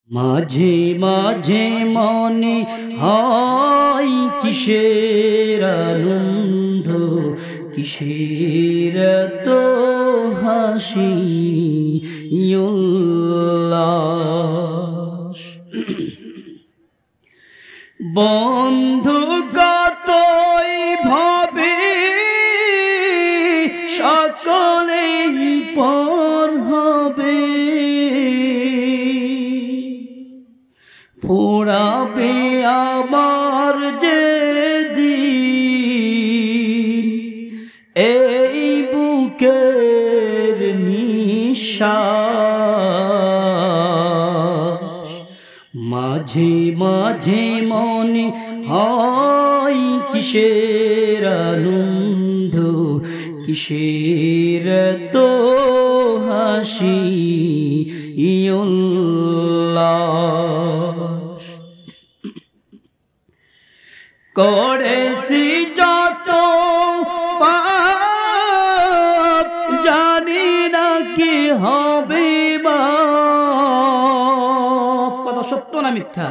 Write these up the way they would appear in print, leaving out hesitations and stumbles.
মাঝে মাঝে মনে হয় কিসের আনন্দ, কিসের তো হাসি উল্লাস। বন্ধু কতই ভাবে সকলেই পর হবে, ফুরাবে আমার যে দিন এই বুকের নিঃশ্বাস। মাঝে মাঝে মনে হয় কিসের আনন্দ, কিসের তো হাসি উল্লাস। করেছি যত পাপ জানি না কি হবে মাফ। কথা সত্য না মিথ্যা?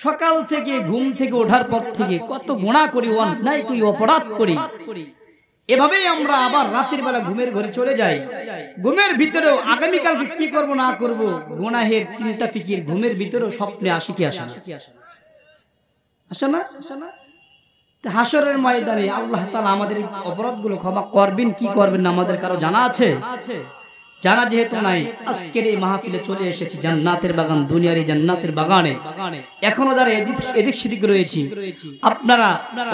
সকাল থেকে ঘুম থেকে ওঠার পর থেকে কত গুনাহ করি, অন্যায় করি, অপরাধ করি। এভাবেই আমরা আবার রাতের বেলা ঘুমের ঘরে চলে যাই। ঘুমের ভিতরেও আগামীকালকে কি করব না করব গুনাহের চিন্তা ফিকির ঘুমের ভিতরেও স্বপ্নে আসে কি আসে না? আসে না? হাসরের ময়দানে আল্লাহ তাআলা আমাদের অপরাধগুলো ক্ষমা করবেন কি করবেন না আমাদের কারো জানা আছে? জানা যেহেতু নাই, আজকের এই মাহফিলে চলে এসেছি জান্নাতের বাগান, দুনিয়ার এই জান্নাতের বাগানে। এখনো যারা এদিক সেদিক রয়েছি, আপনারা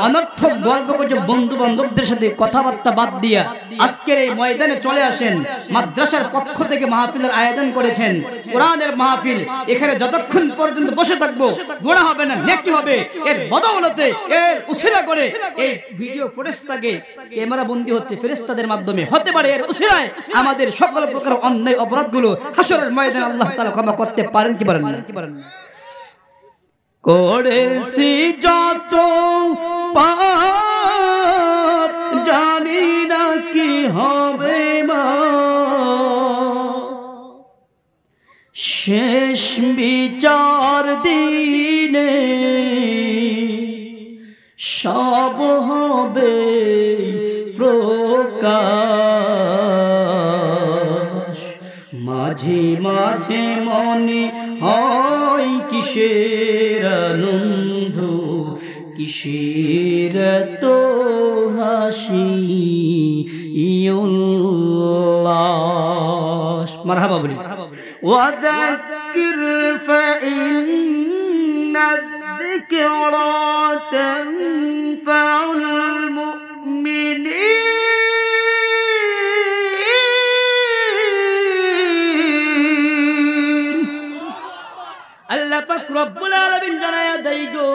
অনর্থক গল্প করছে বন্ধু বান্ধবদের সাথে কথাবার্তা বাদ দিয়া আজকের এই ময়দানে চলে আসেন। মাদ্রাসার পক্ষ থেকে মাহফিলের আয়োজন করেছেন, কোরআনের মাহফিল। এখানে যতক্ষণ পর্যন্ত বসে থাকবো গুনাহ হবে না, নেকি হবে। এর বদৌলতে, এর উসিলা করে এই ভিডিও ফুটেজটাকে ক্যামেরা বন্দী হচ্ছে ফেরেশতাদের মাধ্যমে, হতে পারে এর উসিলায় আমাদের সকল অন্যায় অপরাধগুলো হাসরের ময়দানে আল্লাহ তাআলা ক্ষমা করতে পারেন কি পারেন না? করেছি যত পাপ জানি না কি হবে মা, শেষ বিচার দিনে সব হবে প্রকাশ। মাঝে মাঝে মনে হয় কিসের আনন্দ, কিসের তো হাসি উল্লাস। মারহাবা বলি। ওয়াযাক্কির ফাইন্না যিকরা তানফাউল মুমিনিন। আল্লাহ পাক রব্বুল আলামিন জানায়া দেয় গো,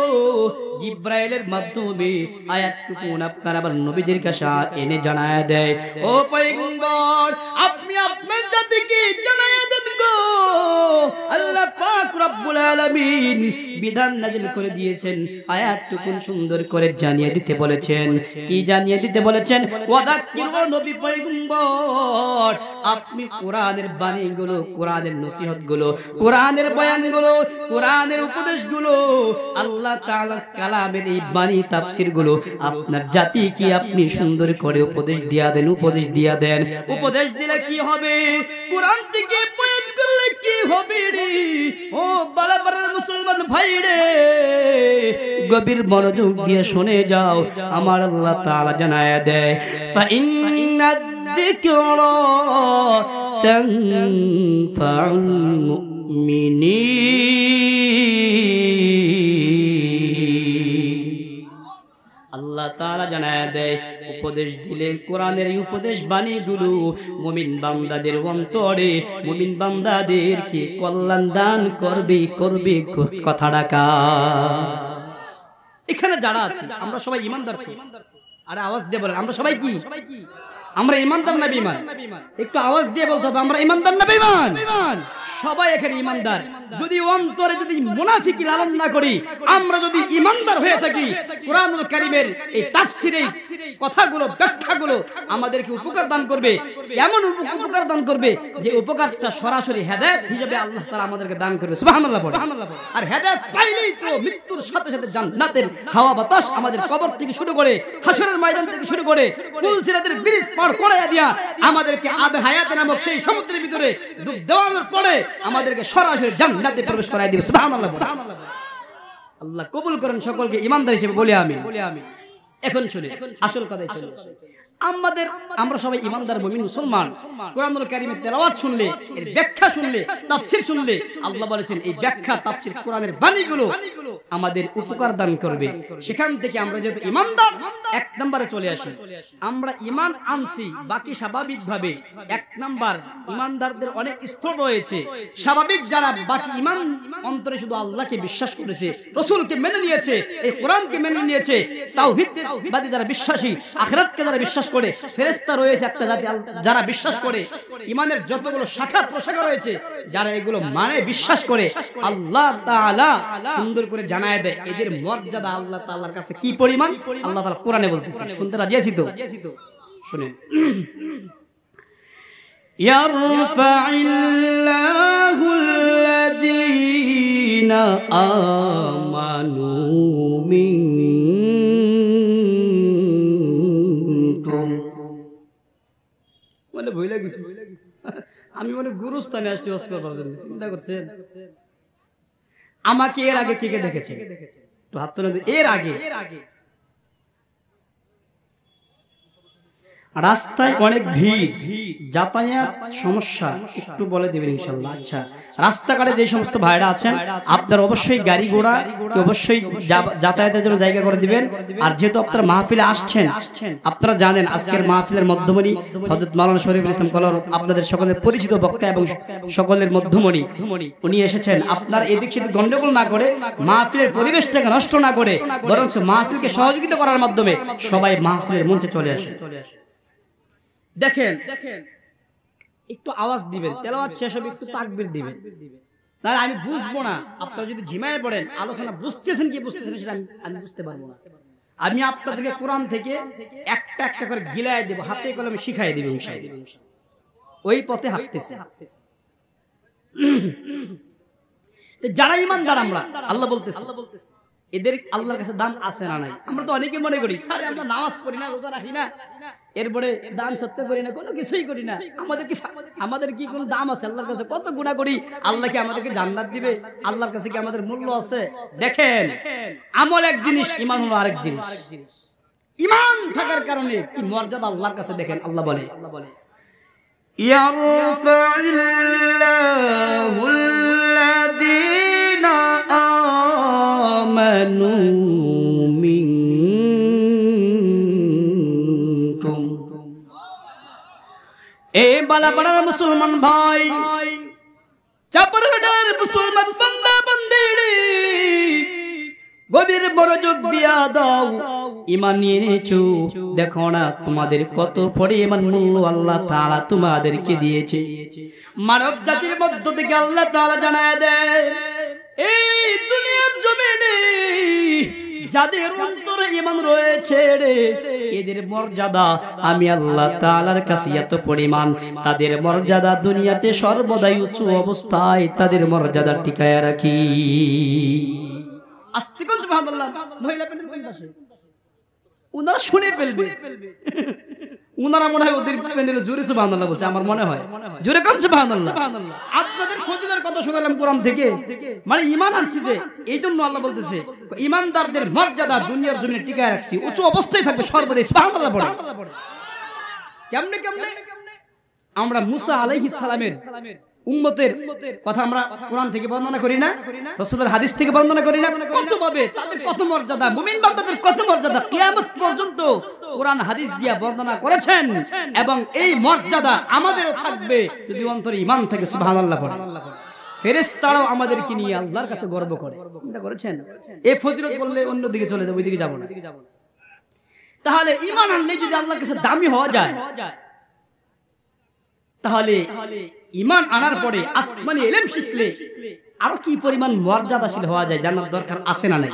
জিব্রাইলের মাধ্যমে আয়াতটুকু আপনার আবার নবীজির কাছে এনে জানায়া দেয়, ও পয়গম্বর আপনি আপনার জাতিকে জানায়া দেন গো, আল্লাহ পাক রব্বুল আলামিন বিধান নাযিল করে দিয়েছেন। আয়াতটুকু সুন্দর করে জানিয়ে দিতে বলেছেন। কি জানিয়ে দিতে বলেছেন? ওয়াযাক্কির, ও নবী পয়গম্বর আপনি কোরআনের বাণীগুলো, কোরআনের নসিহতগুলো, কোরআনের বয়ানগুলো, কোরআনের উপদেশগুলো, আল্লাহ তাআলার কালামের এই বাণী তাফসীরগুলো আপনার জাতিকে আপনি সুন্দর করে উপদেশ দিয়া দেন, উপদেশ দিয়া দেন। উপদেশ দিলে কি হবে? কোরআন থেকে বয়ান করলে কি হবে রে? ও বালাবারের মুসলমান ভাই রে, গভীর মনোযোগ দিয়ে শুনে যাও। আমার আল্লাহ তাআলা জানায়া দেয়, ফাইন্না যিকরা তানফাউল মুমিনিন। আল্লাহ তাআলা জানায়া দেয়, উপদেশ দিলে কোরআনের এই উপদেশ বাণীগুলো মুমিন বান্দাদের অন্তরে, মুমিন বান্দাদেরকে কল্যাণ দান করবে। করবে কথা ডাকা। এখানে যারা আছে আমরা সবাই ইমানদার। আরে আওয়াজ দিয়ে বলেন, আমরা সবাই কি? আমরা ইমানদার না বেঈমান? একটু আওয়াজ দিয়ে বলতে হবে, আমরা ইমানদার না বেঈমান? সবাই এখানে ইমানদার। যদি অন্তরে যদি মুনাফিকি লালন না করি, আমরা যদি ইমানদার হয়ে থাকি, কোরআনুল কারীমের এই তাফসীরের কথাগুলো, ব্যাখ্যাগুলো আমাদেরকে উপকার দান করবে। এমন উপকার দান করবে যে উপকারটা সরাসরি হেদায়েত হিসেবে আল্লাহ তাআলা আমাদেরকে দান করবে। সুবহানাল্লাহ পড়ে। আর হেদায়েত পাইলেই তো মৃত্যুর সাথে সাথে জান্নাতের হাওয়া বাতাস আমাদের কবর থেকে শুরু করে হাসরের ময়দান থেকে শুরু করে পুল সিরাতের ব্রিজ পার করাইয়া দিয়া আমাদেরকে আবে হায়াত নামক সেই সমুদ্রের ভিতরে ডুব দেওয়ানোর পরে আমাদেরকে সরাসরি জান্নাতে প্রবেশ করাই দিবে। সুবহানাল্লাহ। আল্লাহ কবুল করেন সকলকে ঈমানদার হিসেবে বলি আমিন। এখন শুনে আসল কথাই চলে আমরা সবাই ঈমানদার মুমিন মুসলমান। কোরআনুল কারীমের তেলাওয়াত শুনলে, এর ব্যাখ্যা শুনলে, তাফসীর শুনলে আল্লাহ বলেছেন এই ব্যাখ্যা তাফসীর কোরআনের বাণীগুলো আমাদের উপকার দান করবে। সেখান থেকে আমরা যেহেতু ঈমানদার, এক নম্বরে চলে আসি। আমরা ঈমান আনছি, বাকি স্বাভাবিকভাবে এক নাম্বার ঈমানদারদের অনেক স্তর রয়েছে। স্বাভাবিক যারা বাকি ঈমান অন্তরে শুধু আল্লাহকে বিশ্বাস করেছে, রাসূলকে মেনে নিয়েছে, এই কোরআনকে মেনে নিয়েছে, তাওহীদবাদী যারা বিশ্বাসী, আখিরাতকে যারা বিশ্বাস করে, ফেরেশতা রয়েছে একটা জাতি যারা বিশ্বাস করে, ঈমানের যতগুলো শাখা প্রশাখা রয়েছে যারা এগুলো মানে বিশ্বাস করে, আল্লাহ তাআলা সুন্দর করে জানায় দেয় এদের মর্যাদা আল্লাহ তাআলার কাছে কি পরিমাণ। আল্লাহ তাআলা কোরআনে বলতেছে, শুনতে রাজি আছি তো? শুনেন, ইয়ারফাইল্লাহুল্লাযীনা আমানু মিনকুম। বলে ভুলে গেছি, আমি মনে গুরুস্থানে আসছি ওয়াজ করার জন্য। চিন্তা করছেন আমাকে এর আগে কে কে দেখেছে? তো হাত তুলে। এর আগে রাস্তায় অনেক ভিড়, যাতায়াত সমস্যা, একটু বলে দেবেন ইনশাআল্লাহ। আচ্ছা, রাস্তাঘাটে যে সমস্ত ভাইরা আছেন আপনারা অবশ্যই গাড়ি ঘোড়া অবশ্যই যাতায়াতের জন্য জায়গা করে দিবেন। আর যেহেতু আপনারা মাহফিলে আসছেন, আপনারা জানেন আজকের মাহফিলের মধ্যমণি হযরত মাওলানা শরীফুল ইসলাম কলর, আপনাদের সকলের পরিচিত বক্তা এবং সকলের মধ্যমণি, উনি এসেছেন। আপনারা এদিক সেদিক গন্ডগোল না করে, মাহফিলের পরিবেশটাকে নষ্ট না করে, বরং মাহফিলকে সহযোগিতা করার মাধ্যমে সবাই মাহফিলের মঞ্চে চলে আসে। দেখেন একটু আওয়াজ দিবেন, তেলাওয়াত শেষ হবে একটু তাকবীর দিবেন, তাহলে আমি বুঝবো না। আপনারা যদি ঝিমায়ে পড়েন, আলোচনা বুঝতেছেন কি বুঝতেছেন সেটা আমি বুঝতে পারবো না। আমি আপনাদেরকে কোরআন থেকে একটা একটা করে গিলায় দেব, হাতে কলমে শিখাই দেব ইনশাআল্লাহ। ওই পথে হাঁটতেছে। তো যারা ঈমানদার আমরা, আল্লাহ বলতেছে এদের আল্লাহর কাছে দাম আছে না নাই? আমরা তো অনেকে মনে করি আরে আমরা নামাজ পড়ি না, রোজা রাখি না, এরপরে দান সত্য করি না, কোনো কিছুই করি না, আমাদের কি কোনো দাম আছে আল্লাহর কাছে? কত গুনাহ করি, আল্লাহ কি আমাদেরকে জান্নাত দিবে? আল্লাহর কাছে কি আমাদের মূল্য আছে? দেখেন, আমল এক জিনিস, ঈমান হলো আরেক জিনিস। ঈমান থাকার কারণে কি মর্যাদা আল্লাহর কাছে। দেখেন আল্লাহ বলে, ইয়ারফাইল্লাহুল্লাযীনা আমানু মিনকুম। এ বালাপাড়ার মুসলমান ভাই, চাপরহাটের মুসলমান বান্দা বান্দিরে, গভীর মনোযোগ দিয়া দাও। ঈমান নিয়ে এনেছো, দেখো না তোমাদের কত পরিমাণ মূল্য আল্লাহ তাআলা তোমাদেরকে দিয়েছে। মানব জাতির মধ্য থেকে আল্লাহ তাআলা জানায় দেয়, এই দুনিয়ার জমিনে যাদের অন্তরে ঈমান রয়েছে রে, এদের মর্যাদা আমি আল্লাহ তাআলার কাছে এত পরিমাণ, তাদের মর্যাদা দুনিয়াতে সর্বদাই উঁচু অবস্থায় তাদের মর্যাদা টিকায় রাখি। আস্তে কোন সুবহানাল্লাহ, মহিলা পেনের কোন পাশে উনারা শুনে ফেলবে, উনারা মনে হয় ওদের পেনের জোরে সুবহানাল্লাহ বলছে, আমার মনে হয় জোরে কোন সুবহানাল্লাহ। আপনাদের ফজিলতের কথা শুনলাম কোরআন থেকে, মানে ঈমান আনছি যে এইজন্য আল্লাহ বলতেছে ঈমানদারদের মর্যাদা দুনিয়ার জমিনে টিকায় রাখছি, উচ্চ অবস্থায় থাকবে সর্বদাই। সুবহানাল্লাহ পড়ে। কেমনে কেমনে? আমরা মুসা আলাইহিস সালামের উম্মতের কথা আমরা কোরআন থেকে বর্ণনা করি না, রাসূলের হাদিস থেকে বর্ণনা করি না? কত ভাবে তাদের কত মর্যাদা, মুমিন বান্দাদের কত মর্যাদা কিয়ামত পর্যন্ত কোরআন হাদিস দিয়া বর্ণনা করেছেন। এবং এই মর্যাদা আমাদেরও থাকবে যদি অন্তরে ঈমান থাকে। সুবহানাল্লাহ পড়ে। ফেরেশতারাও আমাদেরকে নিয়ে আল্লাহর কাছে গর্ব করে। চিন্তা করেছেন? এই ফজিলত বললে অন্যদিকে চলে যাবে, ওইদিকে যাব না। তাহলে ঈমান আনলে যদি আল্লাহর কাছে দামি হওয়া যায়, তাহলে ঈমান আনার পরে আসমানি ইলম শিখলে আরো কি পরিমাণ মর্যাদাশীল হওয়া যায় জানার দরকার আছে না নাই?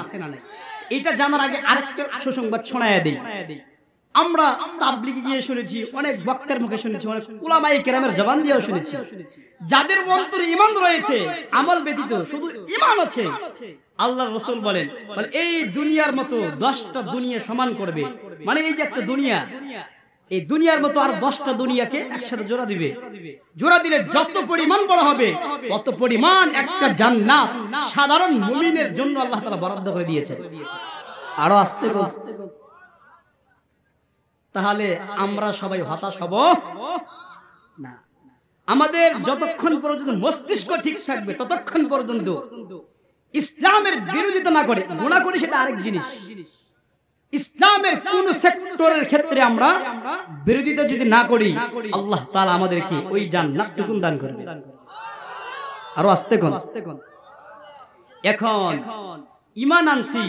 এটা জানার আগে আরেকটা সুসংবাদ শোনায়া দেই। আমরা তাবলিগে গিয়ে শুনেছি, অনেক বক্তার মুখে শুনেছি, অনেক উলামায়ে কেরামের জবান দিয়েও শুনেছি, যাদের অন্তরে ঈমান রয়েছে, আমল ব্যতীত শুধু ঈমান আছে, আল্লাহর রাসূল বলেন এই দুনিয়ার মতো 10টা দুনিয়া সমান করবে। মানে এই যে একটা দুনিয়া, এই দুনিয়ার মতো আর 10টা দুনিয়াকে একসাথে জোড়া দিবে, জোড়া দিলে যত পরিমাণ বড় হবে তত পরিমাণ একটা জান্নাত সাধারণ মুমিনের জন্য আল্লাহ তাআলা বরাদ্দ করে দিয়েছেন। আরো আস্তে আস্তে। তাহলে আমরা সবাই হতাশ হব না। আমাদের যতক্ষণ পর্যন্ত মস্তিষ্ক ঠিক থাকবে ততক্ষণ পর্যন্ত ইসলামের বিরোধিতা না করে, গুনাহ করি সেটা আরেক জিনিস, ইসলামের কোন সেক্টরের ক্ষেত্রে আমরা বিরোধিতা যদি না করি, আল্লাহ তাআলা আমাদেরকে ওই জান্নাতটুকু দান করবে। আরো আস্তে কোন। এখন ঈমান আনছি,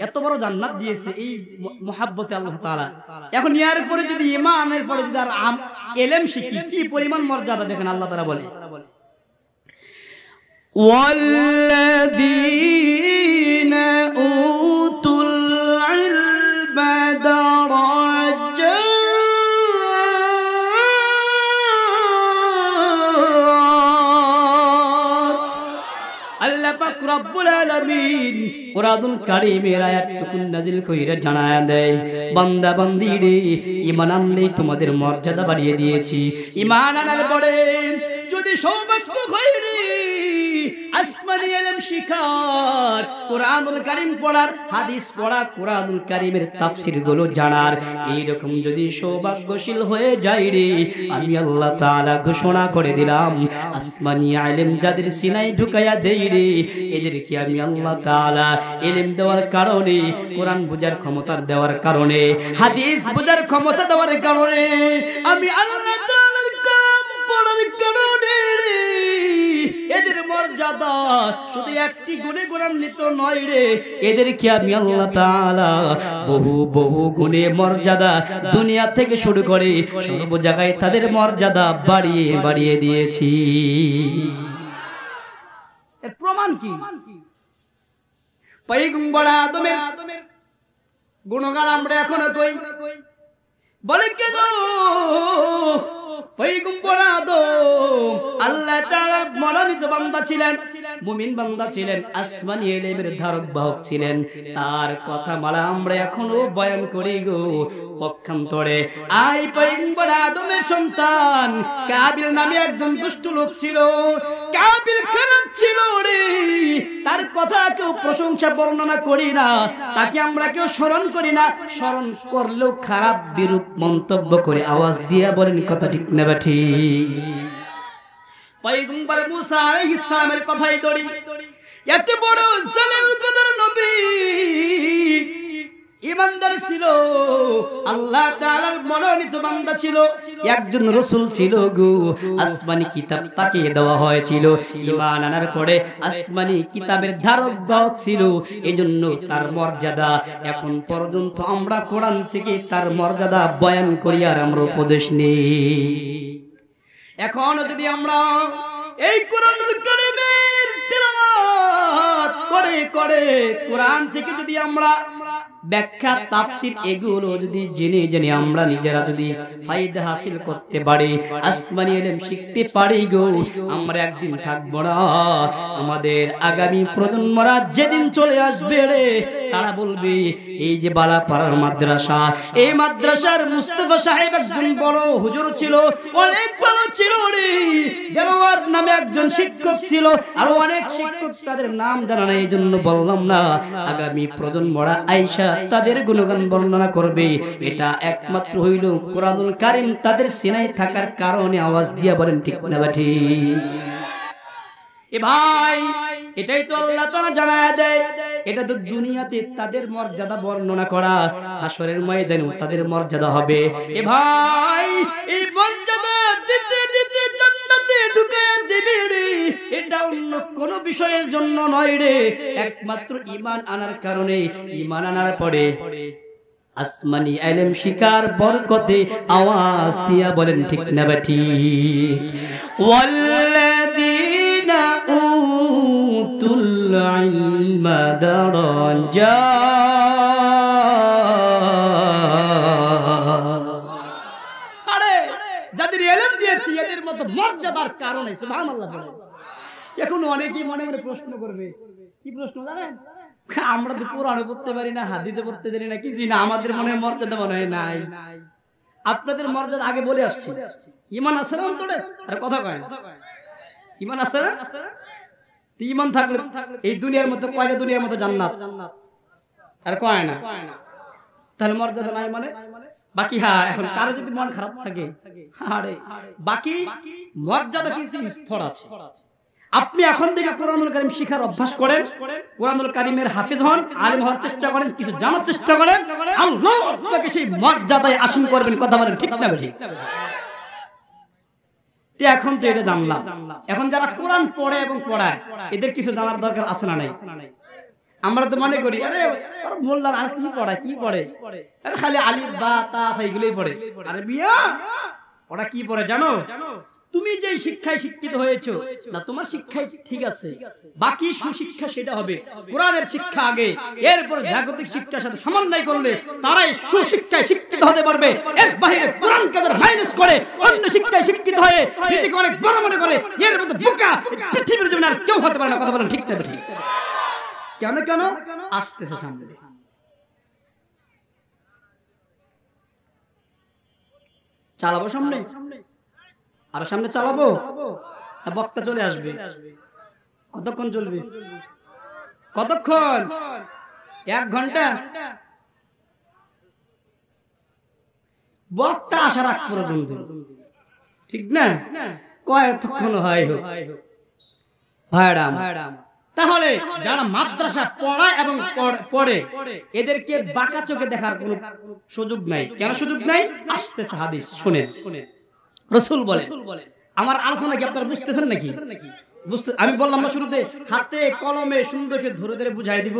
এত বড় জান্নাত দিয়েছে এই মুহাব্বতে আল্লাহ তাআলা। এখন ইয়ার পরে যদি ঈমানের পরে যদি আর ইলম শিখি, কি পরিমাণ মর্যাদা দেখেন আল্লাহ তাআলা বলে, ওয়াল্লাযীনা উতুল ইলমা দারাজাত। আল্লাহ পাক রব্বুল আলামিন কুরআনুল কারীমের আয়াতটুকু নাযিল কইরা জানায়া দেয়, বান্দা বান্দি রে, ঈমান আনলেই তোমাদের মর্যাদা বাড়িয়ে দিয়েছি। ঈমান আনার পরে যদি সৌভাগ্য হয় রে, আসমানি ইলম শিখার, কুরআনুল কারীম পড়ার, হাদিস পড়া, কুরআনুল কারীমের তাফসীর গুলো জানার, এইরকম যদি সৌভাগ্যশীল হয়ে যায় রে, আমি আল্লাহ তাআলা ঘোষণা করে দিলাম, আসমানি ইলম যাদের সিনায় ঢুকায়া দেই রে, এদেরকে আমি আল্লাহ তাআলা ইলম দেওয়ার কারণে, কোরআন বুঝার ক্ষমতা দেওয়ার কারণে, হাদিস বুঝার ক্ষমতা দেওয়ার কারণে, আমি আল্লাহ তাআলার কালাম পড়ার কারণে এদের মর্যাদা শুধু একটি গুণে গুণান্বিত নয় রে, এদেরকে আমি আল্লাহ তাআলা বহু বহু গুণে মর্যাদা দুনিয়া থেকে শুরু করে সর্ব জায়গায় তাদের মর্যাদা বাড়িয়ে বাড়িয়ে দিয়েছি। এর প্রমাণ কি? পয়গম্বর আদমের গুণগান আমরা এখনো কই, বলে কেন পয়গম্বর আদম আল্লাহ তাআলার মনোনীত বান্দা ছিলেন, মুমিন বান্দা ছিলেন, আসমানি ইলমের ধারক বাহক ছিলেন, তার কথা মালা আমরা এখনো বয়ান করি গো। পক্ষান্তরে আই পয়গম্বর আদমের সন্তান কাবিল নামে একজন দুষ্ট লোক ছিল, কাবিল খারাপ ছিল রে, তার কথা কেউ প্রশংসা বর্ণনা করি না, তাকে আমরা কেউ স্মরণ করি না, স্মরণ করলেও খারাপ বিরূপ মন্তব্য করে আওয়াজ দিয়ে বলেন কথা ঠিক না ঠিক? পয়গম্বর মুসা আলাইহিস সালামের কথাই ধরি, এত বড় জালাল কদর নবী, ঈমানদার ছিল, আল্লাহ তাআলার মনোনীত বান্দা ছিল, একজন রাসূল ছিল গো, আসমানি কিতাব তাকে দেওয়া হয়েছিল, ঈমান আনার পরে আসমানি কিতাবের ধারক বাহক ছিল, এজন্য তার মর্যাদা এখন পর্যন্ত আমরা কোরআন থেকে তার মর্যাদা বয়ান করি আর আমরা উপদেশ নিই। এখন যদি আমরা এই কোরআনুল কারীমের তেলাওয়াত করে করে কোরআন থেকে যদি আমরা ব্যাখ্যা তাফসীর এগুলো যদি জেনে জেনে আমরা নিজেরা যদি ফায়দা হাসিল করতে পারি, আসমানি ইলম শিখতে পারি গো, আমরা একদিন থাকবো না, আমাদের আগামী প্রজন্মরা যেদিন চলে আসবে রে, তারা বলবে এই যে বালাপাড়ার মাদ্রাসা, এই মাদ্রাসার মুস্তাফা সাহেব একজন বড় হুজুর ছিল, অনেক বড় ছিল রে, দেলোয়ার নামে একজন শিক্ষক ছিল, আর অনেক শিক্ষক তাদের নাম জানা নাই, এই জন্য বললাম না, আগামী প্রজন্মরা আইসা তাদের গুণগান বর্ণনা করবে, এটা একমাত্র হইল কোরআনুল কারীম তাদের সিনায় থাকার কারণে। আওয়াজ দিয়া বলেন ঠিক না ঠিক? এ ভাই, এটাই তো আল্লাহ তাআলা জানায়া দেয়, এটা তো দুনিয়াতে তাদের মর্যাদা বর্ণনা করা, হাসরের ময়দানেও তাদের মর্যাদা হবে। এ ভাই, এই মর্যাদা দিতে দিতে জান্নাতে ঢুকায়া দিবে রে, এটা অন্য কোন বিষয়ের জন্য নয় রে, একমাত্র ঈমান আনার কারণে। ঈমান আনার পরে আসমানি ইলম শিকার বরকতে, আওয়াজ দিয়া বলেন ঠিক না ঠিক? ওয়াল্লাযীনা উতুল ইলমা দারাজাত মর্যাদার কারণে। সুবহানাল্লাহ বলেন। এখন অনেকেই মনে মনে প্রশ্ন করবে, কি প্রশ্ন জানেন? আমরা তো কোরআনে পড়তে পারি না, হাদিসে পড়তে জানি না, কিছুই না, আমাদের মনে মর্যাদা মনে হয় নাই। আপনাদের মর্যাদা আগে বলে আসছি। ঈমান আছে না অন্তরে? আর কথা কয় না, ঈমান আছে না? ঈমান থাকলে এই দুনিয়ার মতো কয়টা দুনিয়ার মতো জান্নাত? আর কয় না? তাহলে মর্যাদা নাই মানে? বাকি হ্যাঁ, এখন কারো যদি মন খারাপ থাকে, আরে বাকি মর্যাদা কিছু স্তর আছে। আপনি এখন থেকে কোরআনুল কারীম শিখার অভ্যাস করেন, কোরআনুল কারীমের হাফেজ হন, আলেম হওয়ার চেষ্টা করেন, কিছু জানার চেষ্টা করেন, আল্লাহ আপনাকে সেই মর্যাদায় আসীন করবেন। কথা বলেন ঠিক না বেঠিক? এখন তো এটা জানলাম। এখন যারা কোরআন পড়ে এবং পড়ায় এদের কিছু জানার দরকার আছে না নাই? আমরা তো মনে করি আরে মোল্লার আর কি পড়ায়, কি পড়ে, আরে খালি আলিফ বা তা এইগুলোই পড়ে। আরে মিয়া ওরা কি পড়ে জানো? তুমি যে শিক্ষায় শিক্ষিত হয়েছো না, তোমার শিক্ষায় ঠিক আছে, বাকি সুশিক্ষা সেটা হবে। কোরআনের শিক্ষা আগে, এরপর জাগতিক শিক্ষার সাথে সমন্বয় করলে তারাই সুশিক্ষায় শিক্ষিত হতে পারবে। এর বাইরে কোরআন কাদের মাইনাস করে অন্য শিক্ষায় শিক্ষিত হয়ে নিজেকে অনেক বড় মনে করে, এর মতো বোকা পৃথিবীর জন্য আর কেউ হতে পারে না। কথা বলেন ঠিক না ঠিক? কেন কেন আসতেছে সামনে? চালাবো সামনে, আর সামনে চালাবো, বক্তা চলে আসবে। কতক্ষণ চলবে? কতক্ষণ? 1 ঘন্টা। বক্তা আসার আগ পর্যন্ত, ঠিক না? কতক্ষণ হয় হোক ভাইরাম। তাহলে যারা মাদ্রাসা পড়ায় এবং পড়ে এদেরকে বাঁকা চোখে দেখার কোনো সুযোগ নাই। কেন সুযোগ নাই? আসতেছে হাদিস শুনেন। রাসূল বলে, আমার আলোচনা কি আপনারা বুঝতেছেন নাকি? আমি বললাম না শুরুতে, হাতে কলমে সুন্দর করে ধরে ধরে বুঝাই দিব।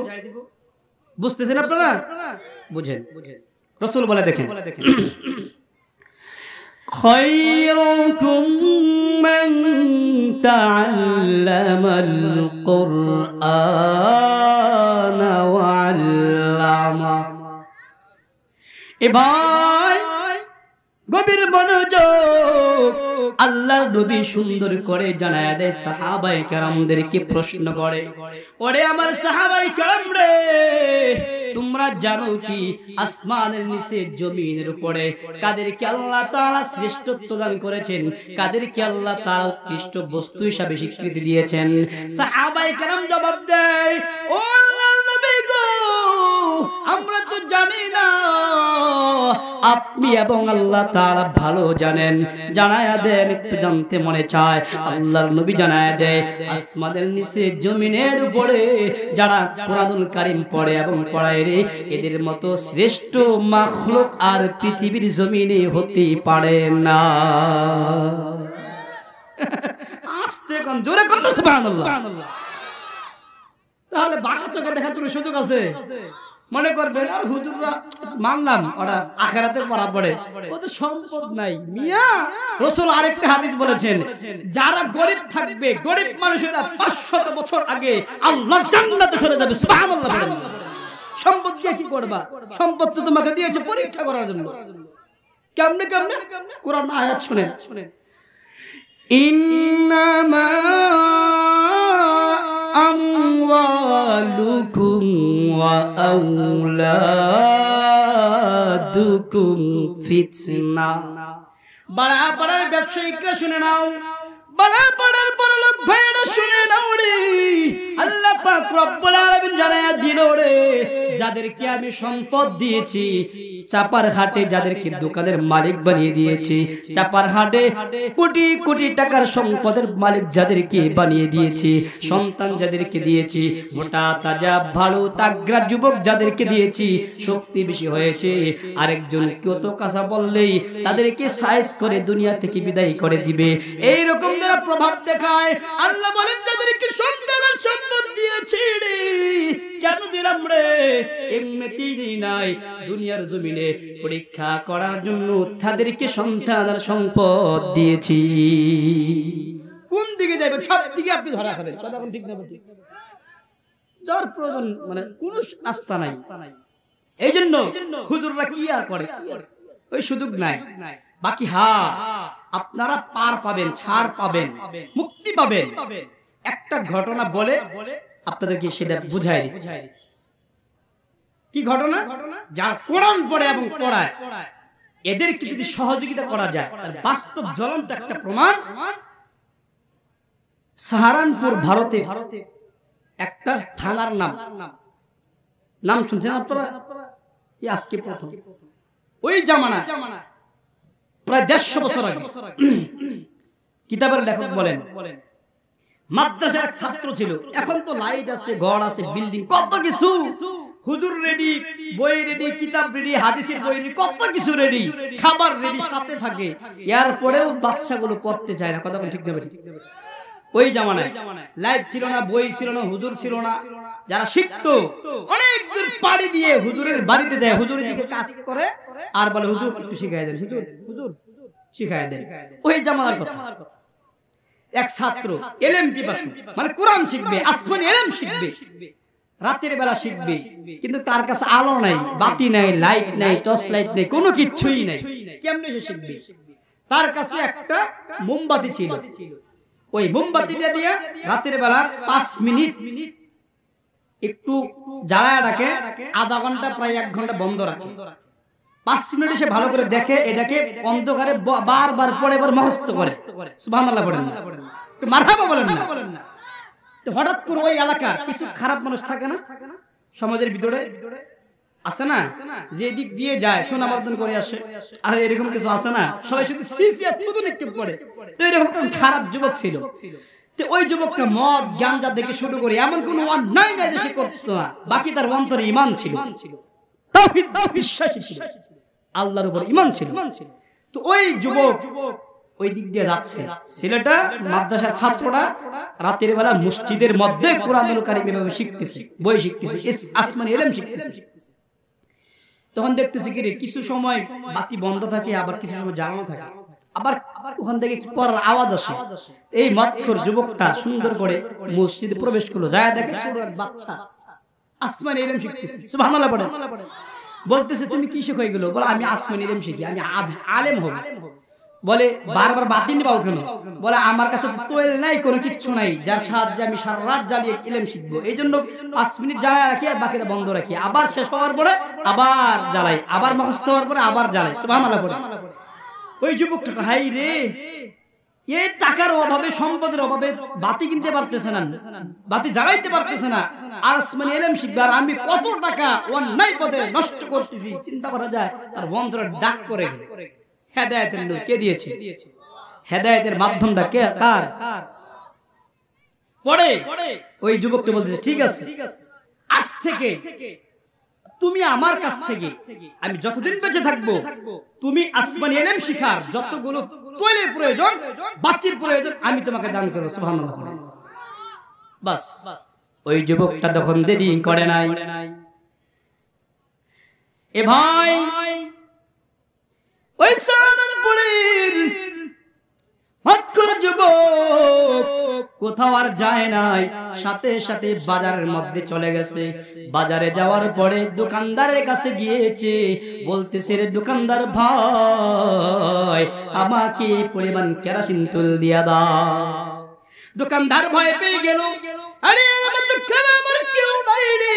বুঝতেছেন আপনারা? বুঝেন। রাসূল বলে দেখেন, খায়রুকুম মান তাআল্লামাল কুরআনা ওয়া আল্লামা। এ ভাই গভীর মনোযোগ। আল্লাহর নবী সুন্দর করে জানায় দেয়, সাহাবায়ে কেরামদেরকে প্রশ্ন করে, ওরে আমার সাহাবায়ে কেরাম রে, তোমরা জানো কি আসমানের নিচে জমিনের উপরে কাদেরকে আল্লাহ তাআলা শ্রেষ্ঠত্ব দান করেছেন, কাদেরকে আল্লাহ তাআলা উৎকৃষ্ট বস্তু হিসেবে স্বীকৃতি দিয়েছেন? সাহাবায়ে কেরাম জবাব দেয়, ও আল্লাহর নবী গো, আমরা তো জানি না, আপনি এবং আল্লাহ তাআলা ভালো জানেন, জানায়া দেন, একটু জানতে মনে চায়। আল্লাহর নবী জানায়া দেয়, আসমানের নিচে জমিনের উপরে যারা কোরআনুল কারীম পড়ে এবং পড়ায় রে, এদের মতো শ্রেষ্ঠ মাখলুক আর পৃথিবীর জমিনে হতে পারে না। আস্তে কোন জোরে কোন সুবহানাল্লাহ। তাহলে বাঁকা চোখে দেখার কোনো সুযোগ আছে? মনে করবেন আর হুজুররা মানলাম ওরা আখিরাতের পড়া পড়ে, ওদের সম্পদ নাই। মিয়া রাসূল আরেকটা হাদিস বলেছেন, যারা গরীব থাকবে, গরীব মানুষেরা 500 বছর আগে আল্লাহর জান্নাতে চলে যাবে। সুবহানাল্লাহ বলেন। সম্পদ দিয়ে কি করবা? সম্পদ তো তোমাকে দিয়েছে পরীক্ষা করার জন্য। কেমনে কেমনে? কোরআন আয়াত শুনেন, ইন্নামা আমওয়ালুকুম ওয়া আওলাদুকুম ফিতনা। বড় বড় ব্যবসায়িকরা শুনে নাও, বড় বড় বড়লোক ভাইরা শুনে নাও রে, আল্লাহ পাক রব্বুল আলামিন জানায়া দিল রে, যাদেরকে আমি সম্পদ দিয়েছি, চাপার হাটে যাদেরকে দোকানের মালিক বানিয়ে দিয়েছি, চাপার হাটে কোটি কোটি টাকার সম্পদের মালিক যাদেরকে বানিয়ে দিয়েছি, সন্তান যাদেরকে দিয়েছি, মোটা তাজা ভালো তাগড়া যুবক যাদেরকে দিয়েছি, শক্তি বেশি হয়েছে, আরেকজন কত কথা বললেই তাদেরকে সাইজ করে দুনিয়া থেকে বিদায় করে দিবে, এই রকম যারা প্রভাব দেখায়, আল্লাহ বলেন যাদেরকে সন্তান আর সম্পদ দিয়েছি রে, কেন দিলাম রে? এমনিতেই দিই নাই, দুনিয়ার জমিনে পরীক্ষা করার জন্য তাদেরকে সন্তান আর সম্পদ দিয়েছি। কোন দিকে যাবেন? সব দিকে আপনি ধরা খাবেন। কথা কোন ঠিক না ঠিক? যার প্রয়োজন মানে কোন আস্থা নাই। এই জন্য হুজুররা কি আর করে, ওই সুযোগ নাই। বাকি আপনারা পার পাবেন, ছাড় পাবেন, মুক্তি পাবেন। একটা ঘটনা বলে আপনাদেরকে সেটা বুঝাই দিচ্ছি। কি ঘটনা? যার কোরআন পড়ে এবং পড়ায় এদেরকে যদি সহযোগিতা করা যায়, তার বাস্তব জ্বলন্ত একটা প্রমাণ। সাহারানপুর ভারতে একটা থানার নাম শুনছেন আপনারা? আজকে প্রথম। ওই জামানা প্রায় 150 বছর আগে কিতাবের লেখক বলেন মাদ্রাসার এক ছাত্র ছিল। এখন তো লাইট আছে, ঘর আছে, বিল্ডিং, কত কিছু, হুজুর রেডি, বই রেডি, কিতাব রেডি, হাদিসের বই রেডি, কত কিছু রেডি, খাবার রেডি সাথে থাকে। এরপরেও বাচ্চাগুলো পড়তে চায় না। কথা ঠিক নেবে? ওই জামানায় লাইট ছিল না, বই ছিল না, হুজুর ছিল না। যারা শিখতো অনেক দূর পাড়ি দিয়ে হুজুরের বাড়িতে যায়, হুজুরের দিকে কাজ করে আর বলে হুজুর একটু শিখাই দেন, হুজুর হুজুর শিখাই দেন। ওই জামানার কথা। এক ছাত্র এলেম পিপাসু, মানে কোরআন শিখবে, আসমানি এলেম শিখবে, রাতের বেলা শিখবে, কিন্তু তার কাছে আলো নাই, বাতি নাই, লাইট নাই, টর্চ লাইট নাই, কোনো কিছুই নাই। কেমনে সে শিখবে? তার কাছে একটা মোমবাতি ছিল। ওই মোমবাতিটা দিয়ে রাতের বেলা 5 মিনিট একটু জ্বালায় রাখে, আধা ঘন্টা প্রায় 1 ঘন্টা বন্ধ রাখে। 5 মিনিট সে ভালো করে দেখে, এটাকে অন্ধকারে বারবার পড়ে এবার মুখস্থ করে। সুবহানাল্লাহ পড়েন না, একটু মারহাবা বলেন না। তো হঠাৎ করে ওই এলাকার কিছু খারাপ মানুষ থাকে না সমাজের ভিতরে, আছে না, যে দিক দিয়ে যায় সুনামর্জন করে আসে, আর এরকম কিছু আছে না, সবাই শুধু সিসিয়া থুতু নিক্ষেপ করে। তো এরকম একটা খারাপ যুবক ছিল। তো ওই যুবকটা মদ গাঁজা দেখে শুরু করে এমন কোনো অন্যায় নাই যে সে করতো না, বাকি তার অন্তরে ঈমান ছিল, তাওহীদ বিশ্বাসী ছিল, আল্লাহর উপর ঈমান ছিল। তো ওই যুবক ওই দিক দিয়ে যাচ্ছে, ছেলেটা মাদ্রাসার ছাত্রটা রাতের বেলা মসজিদের মধ্যে কোরআনুল কারীম এভাবে শিখতেছে, বই শিখতেছে, আসমানি ইলম শিখতেছে। তখন দেখতেছি কি রে, কিছু সময় বাতি বন্ধ থাকে, আবার কিছু সময় জ্বালানো থাকে, আবার ওখান থেকে পড়ার আওয়াজ আসে। এই মদখোর যুবকটা সুন্দর করে মসজিদে প্রবেশ করলো, যায় দেখে ছোট এক বাচ্চা আসমানি ইলম শিখতেছে। সুবহানাল্লাহ পড়ে। বলতেছে তুমি কি শিখো এগুলো? বলে আমি আসমানি ইলম শিখি, আমি আলেম হব। বলে বারবার বাতি নিবাও কেন? বলে আমার কাছে তোয়েল নাই, কোনো কিচ্ছু নাই যার সাহায্যে আমি সারা রাত জ্বালিয়ে ইলম শিখবো, এই জন্য 5 মিনিট জ্বালায় রাখি আর বাকিটা বন্ধ রাখি, আবার শেষ হওয়ার পরে আবার জ্বালাই, আবার মুখস্থ হওয়ার পরে আবার জ্বালাই। সুবহানাল্লাহ পড়ে। ওই যুবকটা হাই রে, এই টাকার অভাবে, সম্পদের অভাবে বাতি কিনতে পারতেছে না, বাতি জ্বালাইতে পারতেছে না, আসমানি ইলম শিখবে, আর আমি কত টাকা অন্যায় পথে নষ্ট করতেছি। চিন্তা করা যায় তার অন্তরে ডাক পড়ে গেল। হেদায়েতের নূর কে দিয়েছে? হেদায়েতের মাধ্যমটা কে, কার? পড়ে ওই যুবককে বলতেছে ঠিক আছে, আজ থেকে তুমি আমার কাছ থেকে, আমি যতদিন বেঁচে থাকবো, তুমি আসমানি ইলম শিখার যতগুলো তৈলের প্রয়োজন, বাতির প্রয়োজন, আমি তোমাকে দান করব। সুবহানাল্লাহ। বাস ওই যুবকটা তখন দেরি করে নাই। এ ভাই, ওই সাহারানপুরের হতকর যুবক কোথাও আর যায় নাই, সাথে সাথে বাজারের মধ্যে চলে গেছে। বাজারে যাওয়ার পরে দোকানদারের কাছে গিয়েছে, বলতেছে রে দোকানদার ভাই, আমাকে পরিমাণ কেরোসিন তেল দিয়া দাও। দোকানদার ভয় পেয়ে গেল, আরে আমার দোকানে আমার কেউ নাই রে,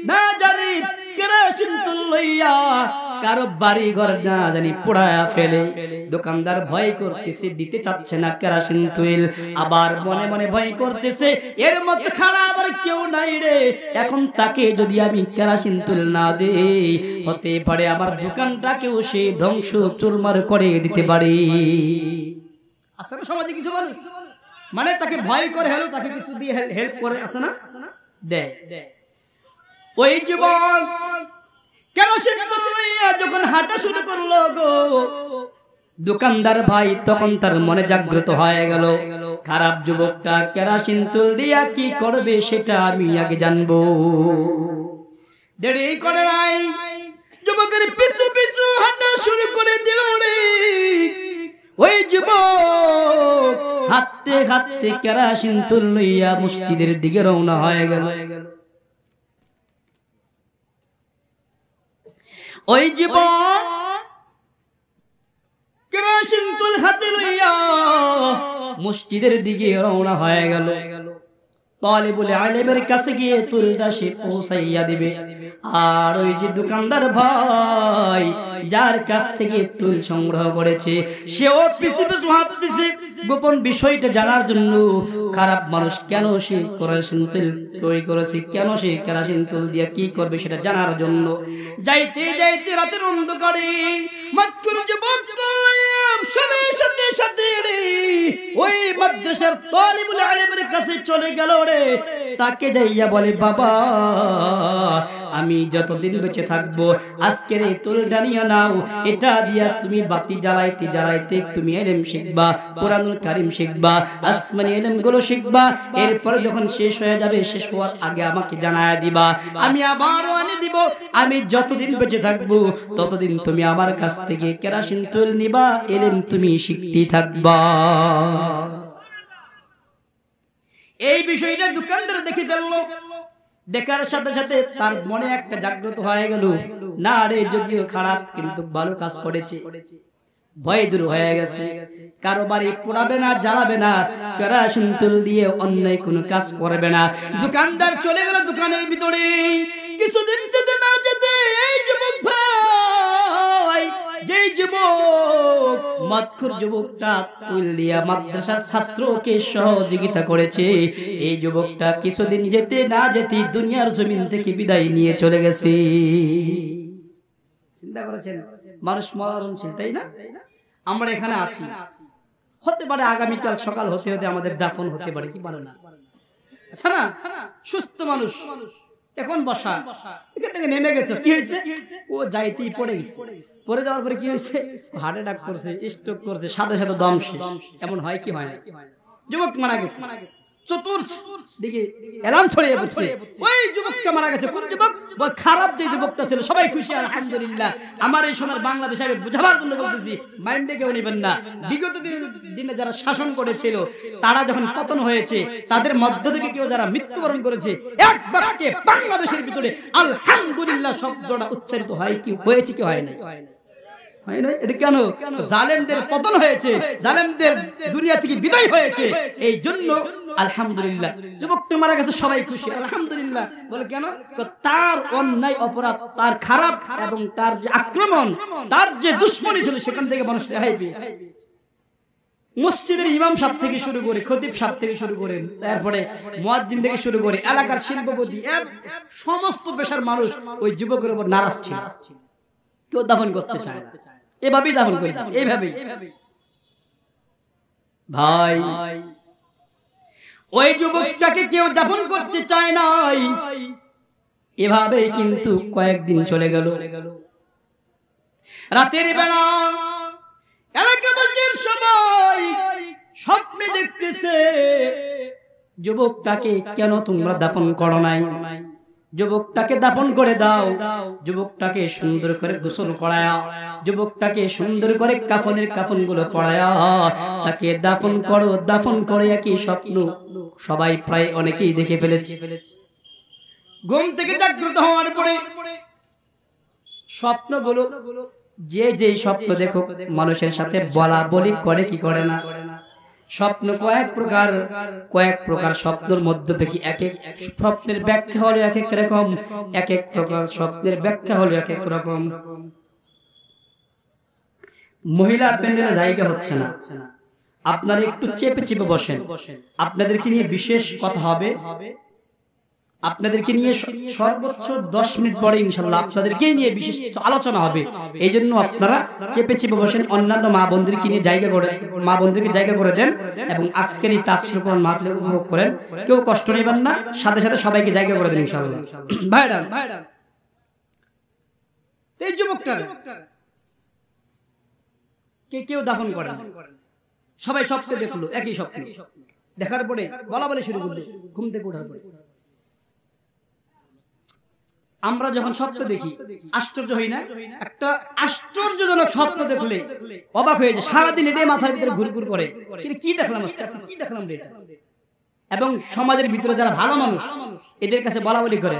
না জানি কেরোসিন তেল লইয়া কারো বাড়ি ঘর না জানি পোড়ায়া ফেলে। দোকানদার ভয় করতেছে, দিতে চাচ্ছে না কেরোসিন তেল, আবার মনে মনে ভয় করতেছে এর মধ্যে খারাপ আর কেউ নাই রে, এখন তাকে যদি আমি কেরোসিন তেল না দেই, হতে পারে আমার দোকানটাকেও সে ধ্বংস চুরমার করে দিতে পারে। আসলে সমাজে কিছু মানুষ মানে তাকে ভয় করে হলো তাকে কিছু দিয়ে হেল্প করে, আছে না, দেয়। ওই জীবন কেরোসিন তেল লইয়া যখন হাঁটা শুরু করলো গো, দোকানদার ভাই তখন তার মনে জাগ্রত হয়ে গেল, খারাপ যুবকটা কেরোসিন তেল দিয়া কি করবে সেটা আমি আগে জানবো। দেরি করে নাই, যুবকের পিছু পিছু হাঁটা শুরু করে দিল রে। ওই যুবক হাঁটতে হাঁটতে কেরোসিন তেল লইয়া মসজিদের দিকে রওনা হয়ে গেল। ওই যুবক কেরোসিন তুল হাতে লইয়া মসজিদের দিকে রওনা হয়ে গেল। তালিবুল ইলমের কাছে গিয়ে তুলটা সে পৌঁছাইয়া দিবে। আর ওই যে দোকানদার ভাই যার কাছ থেকে তুল সংগ্রহ করেছে সেও পিছে পিছে হাত দিছে গোপন বিষয়টা জানার জন্য। খারাপ মানুষ কেন সে কেরোসিন তেল তৈরি করেছে, কেন সে কেরোসিন তেল দিয়ে কি করবে সেটা জানার জন্য। যাইতে যাইতে রাতের অন্ধকারে মাতকুর যুবক সাথে সাথে রে ওই মাদ্রাসার তালিবুল ইলমের কাছে চলে গেল রে। তাকে যাইয়া বলে, বাবা আমি যতদিন বেঁচে থাকবো আজকের এই তুলটা নিয়ে নাও, এটা দিয়া তুমি বাতি জ্বালাইতে জ্বালাইতে তুমি ইলম শিখবা, কোরআনুল কারীম শিখবা, আসমানি ইলম গুলো শিখবা। এরপরে যখন শেষ হয়ে যাবে, শেষ হওয়ার আগে আমাকে জানায়া দিবা, আমি আবারও এনে দিব। আমি যতদিন বেঁচে থাকবো ততদিন তুমি আমার কাছ থেকে কেরোসিন তেল নিবা, ইলম তুমি শিখতে থাকবা। এই বিষয়টা দোকানদার দেখে ফেললো। দেখার সাথে সাথে তার মনে একটা জাগ্রত হয়ে গেল, না রে যদিও খারাপ কিন্তু ভালো কাজ করেছে। ভয় দূর হয়ে গেছে, কারো বাড়ি পোড়াবে না, জ্বালাবে না, কেরোসিন তেল দিয়ে অন্যায় কোনো কাজ করবে না। দোকানদার চলে গেল দোকানের ভিতরে। কিছুদিন যেতে না যেতে এই যুবক ভাই, যেই যুবক মাতকুর যুবকটা তুল দিয়া মাদ্রাসার ছাত্রকে সহযোগিতা করেছে, এই যুবকটা কিছুদিন যেতে না যেতে দুনিয়ার জমিন থেকে বিদায় নিয়ে চলে গেছে। চিন্তা করেছেন, মানুষ মরণশীল, তাই না? আমরা এখানে আছি, হতে পারে আগামীকাল সকাল হতে হতে আমাদের দাফন হতে পারে, কি পারে না? আচ্ছা না, সুস্থ মানুষ এখন বসা, এখান থেকে নেমে গেছে, কি হয়েছে? ও যাইতেই পড়ে গেছে। পড়ে যাওয়ার পরে কি হয়েছে? হার্ট অ্যাটাক করছে, স্ট্রোক করছে, সাথে সাথে দম শেষ। এমন হয় কি হয় না? যুবক মারা গেছে, চতুর্দিকে এলান ছড়িয়ে পড়ছে, ওই যুবকটা মারা গেছে। কোন যুবক? খারাপ যে যুবকটা ছিল। সবাই খুশি, আলহামদুলিল্লাহ। আমার এই সোনার বাংলাদেশ আমি বুঝাবার জন্য বলতেছি, মাইন্ডে কেউ নেবেন না। বিগত দিনে যারা শাসন করেছিল তারা যখন পতন হয়েছে, তাদের মধ্য থেকে কেউ যারা মৃত্যুবরণ করেছে, এক বাক্যে বাংলাদেশের ভিতরে আলহামদুলিল্লাহ শব্দটা উচ্চারিত হয় কি হয়েছে, কি হয় না? এটা কেন? জালেমদের পতন হয়েছে, জালেমদের দুনিয়া থেকে বিদায় হয়েছে, এই জন্য আলহামদুলিল্লাহ। যুবকটা মারা গেছে, সবাই খুশি, আলহামদুলিল্লাহ। বলে কেন? তার অন্যায় অপরাধ, তার খারাপ এবং তার যে আক্রমণ, তার যে দুশ্মনী ছিল, সেখান থেকে মানুষ রেহাই পেয়েছে। মসজিদের ইমাম সাহেব থেকে শুরু করে, খতিব সাহেব থেকে শুরু করে, তারপরে মুয়াজ্জিন থেকে শুরু করে, এলাকার শিল্পপতি, সমস্ত পেশার মানুষ ওই যুবকের উপর নারাজ ছিল। কেউ দাফন করতে চায় না, এভাবেই দাফন করে দিচ্ছে, এইভাবেই। ভাই, ওই যুবকটাকে কেউ দাফন করতে চায় নাই, এভাবেই কিন্তু কয়েকদিন চলে গেল। রাতের বেলা এলাকাবাসীর সবাই স্বপ্নে দেখতেছে, যুবকটাকে কেন তোমরা দাফন করো নাই? যুবকটাকে দাফন করে দাও, যুবকটাকে সুন্দর করে গোসল করায়া, যুবকটাকে সুন্দর করে কাফনের কাফনগুলো পরায়া তাকে দাফন করো। দাফন করে একই স্বপ্ন সবাই প্রায় অনেকেই দেখে ফেলেছে। ঘুম থেকে জাগ্রত হওয়ার পরে স্বপ্নগুলো, যে যেই স্বপ্ন দেখো মানুষের সাথে বলা বলি করে কি করে না? স্বপ্ন কয়েক প্রকার স্বপ্নের মধ্যে থেকে এক এক স্বপ্নের ব্যাখ্যা হলো এক এক রকম, এক এক প্রকার স্বপ্নের ব্যাখ্যা হলো এক এক রকম। মহিলা প্যান্ডেলে জায়গা হচ্ছে না, আপনারা একটু চেপে চেপে বসেন। আপনাদেরকে নিয়ে বিশেষ কথা হবে, আপনাদেরকে নিয়ে সর্বোচ্চ 10 মিনিট পরে ইনশাআল্লাহ আপনাদেরকে নিয়ে বিশেষ কিছু আলোচনা হবে। এই জন্য আপনারা চেপে চেপে বসেন, অন্যান্য মা বোনদেরকে নিয়ে মা বোনদেরকে জায়গা করে দেন এবং আজকের এই তাফসীর কোরআন মাহফিল উপভোগ করেন। কেউ কষ্ট নেবেন না, সাথে সাথে সবাইকে জায়গা করে দেন ইনশাআল্লাহ। ভাইরা, এই যুবকটা কেউ দাফন করেন, সবাই স্বপ্নে দেখলো, একই স্বপ্ন দেখার পরে বলা বলে শুরু করলো। ঘুম থেকে ওঠার পরে আমরা যখন স্বপ্ন দেখি আশ্চর্য হই না? একটা আশ্চর্যজনক স্বপ্ন দেখলে অবাক হয়ে যায়, সারাদিন এটাই মাথার ভিতরে ঘুরঘুর করে, কি দেখলাম আজকে, কি দেখলাম এটা। এবং সমাজের ভিতরে যারা ভালো মানুষ এদের কাছে বলা বলি করে,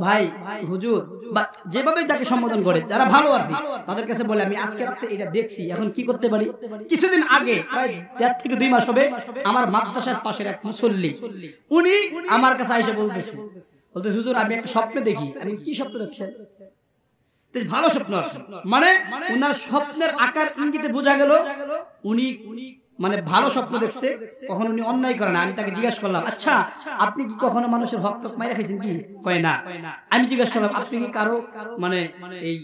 ভাই হুজুর বা যেভাবে যাকে সম্বোধন করে যারা ভালো আর কি, তাদের কাছে বলে আমি আজকে রাতে এটা দেখছি, এখন কি করতে পারি? কিছুদিন আগে প্রায় 1.5 থেকে 2 মাস হবে আমার মাদ্রাসার পাশের এক মুসল্লি উনি আমার কাছে এসে বলতে হুজুর আমি একটা স্বপ্ন দেখি। আমি কি স্বপ্ন দেখছেন? ভালো স্বপ্ন আছে, মানে ওনার স্বপ্নের আকার ইঙ্গিতে বোঝা গেল উনি মানে ভালো স্বপ্ন দেখছে, কখনো উনি অন্যায় করে না। আমি তাকে জিজ্ঞাসা করলাম, আচ্ছা আপনি কি কখনো মানুষের হক টক মাইরা খাইছেন কি? কয় না। আমি জিজ্ঞাসা করলাম, আপনি কি কারো মানে এই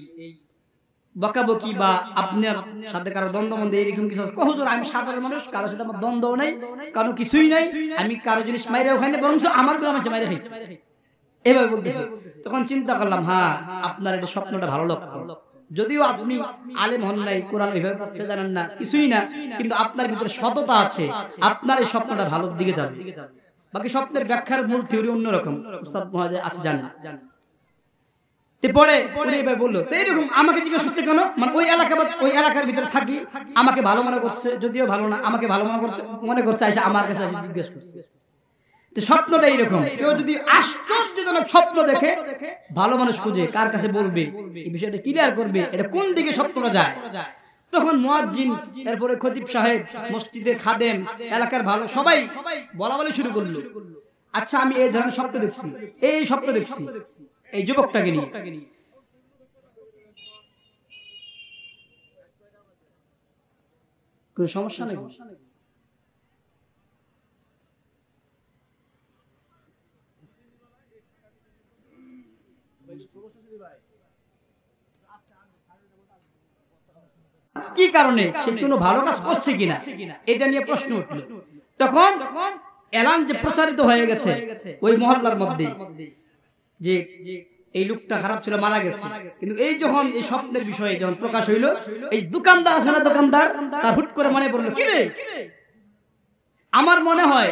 বকাবকি বা আপনার সাথে কারো দ্বন্দ্ব মন্দ এরকম কিছু? হুজুর আমি সাধারণ মানুষ, কারোর সাথে আমার দ্বন্দ্বও নাই, কারো কিছুই নাই, আমি কারো জিনিস মাইরাও খাই না, বরং আমার গুলো আমার মাইরা খাইছি, এভাবে বলতেছে। তখন চিন্তা করলাম, হ্যাঁ আপনার এটা স্বপ্নটা ভালো লক্ষণ। যদিও আপনি আলেম হন নাই, কোরআন এইভাবে পড়তে জানেন না, কিছুই না, কিন্তু আপনার ভিতরে সততা আছে, আপনার এই স্বপ্নটা ভালোর দিকে যাবে। বাকি স্বপ্নের ব্যাখ্যার মূল থিওরি অন্যরকম, উস্তাদ মহোদয় আছে জানেন। পরে এবার বললো, তো এইরকম আমাকে জিজ্ঞেস করছে কেন? মানে ওই এলাকার ভিতরে থাকি, আমাকে ভালো মনে করছে, যদিও ভালো না, আমাকে ভালো মনে করছে, এসে আমার কাছে জিজ্ঞেস করছে। স্বপ্নটা এইরকম, কেউ যদি আশ্চর্যজনক স্বপ্ন দেখে ভালো মানুষ খুঁজে কার কাছে বলবে, এই বিষয়টা ক্লিয়ার করবে, এটা কোন দিকে স্বপ্নটা যায়। তখন মুয়াজ্জিন, এরপরে খতিব সাহেব, মসজিদের খাদেম, এলাকার ভালো সবাই বলা বলি শুরু করলো, আচ্ছা আমি এই ধরনের স্বপ্ন দেখছি, এই স্বপ্ন দেখছি এই যুবকটাকে নিয়ে। কোন সমস্যা নেই? কি কারণে সে কোনো ভালো কাজ করছে কিনা এটা নিয়ে প্রশ্ন উঠল। তখন এলান যে প্রচারিত হয়ে গেছে ওই মহল্লার মধ্যে যে এই লোকটা খারাপ ছিল, মারা গেছে, কিন্তু এই যখন এই স্বপ্নের বিষয়ে যখন প্রকাশ হইল, এই দোকানদার আছে না, দোকানদার তার হুট করে মনে পড়লো, কি রে আমার মনে হয়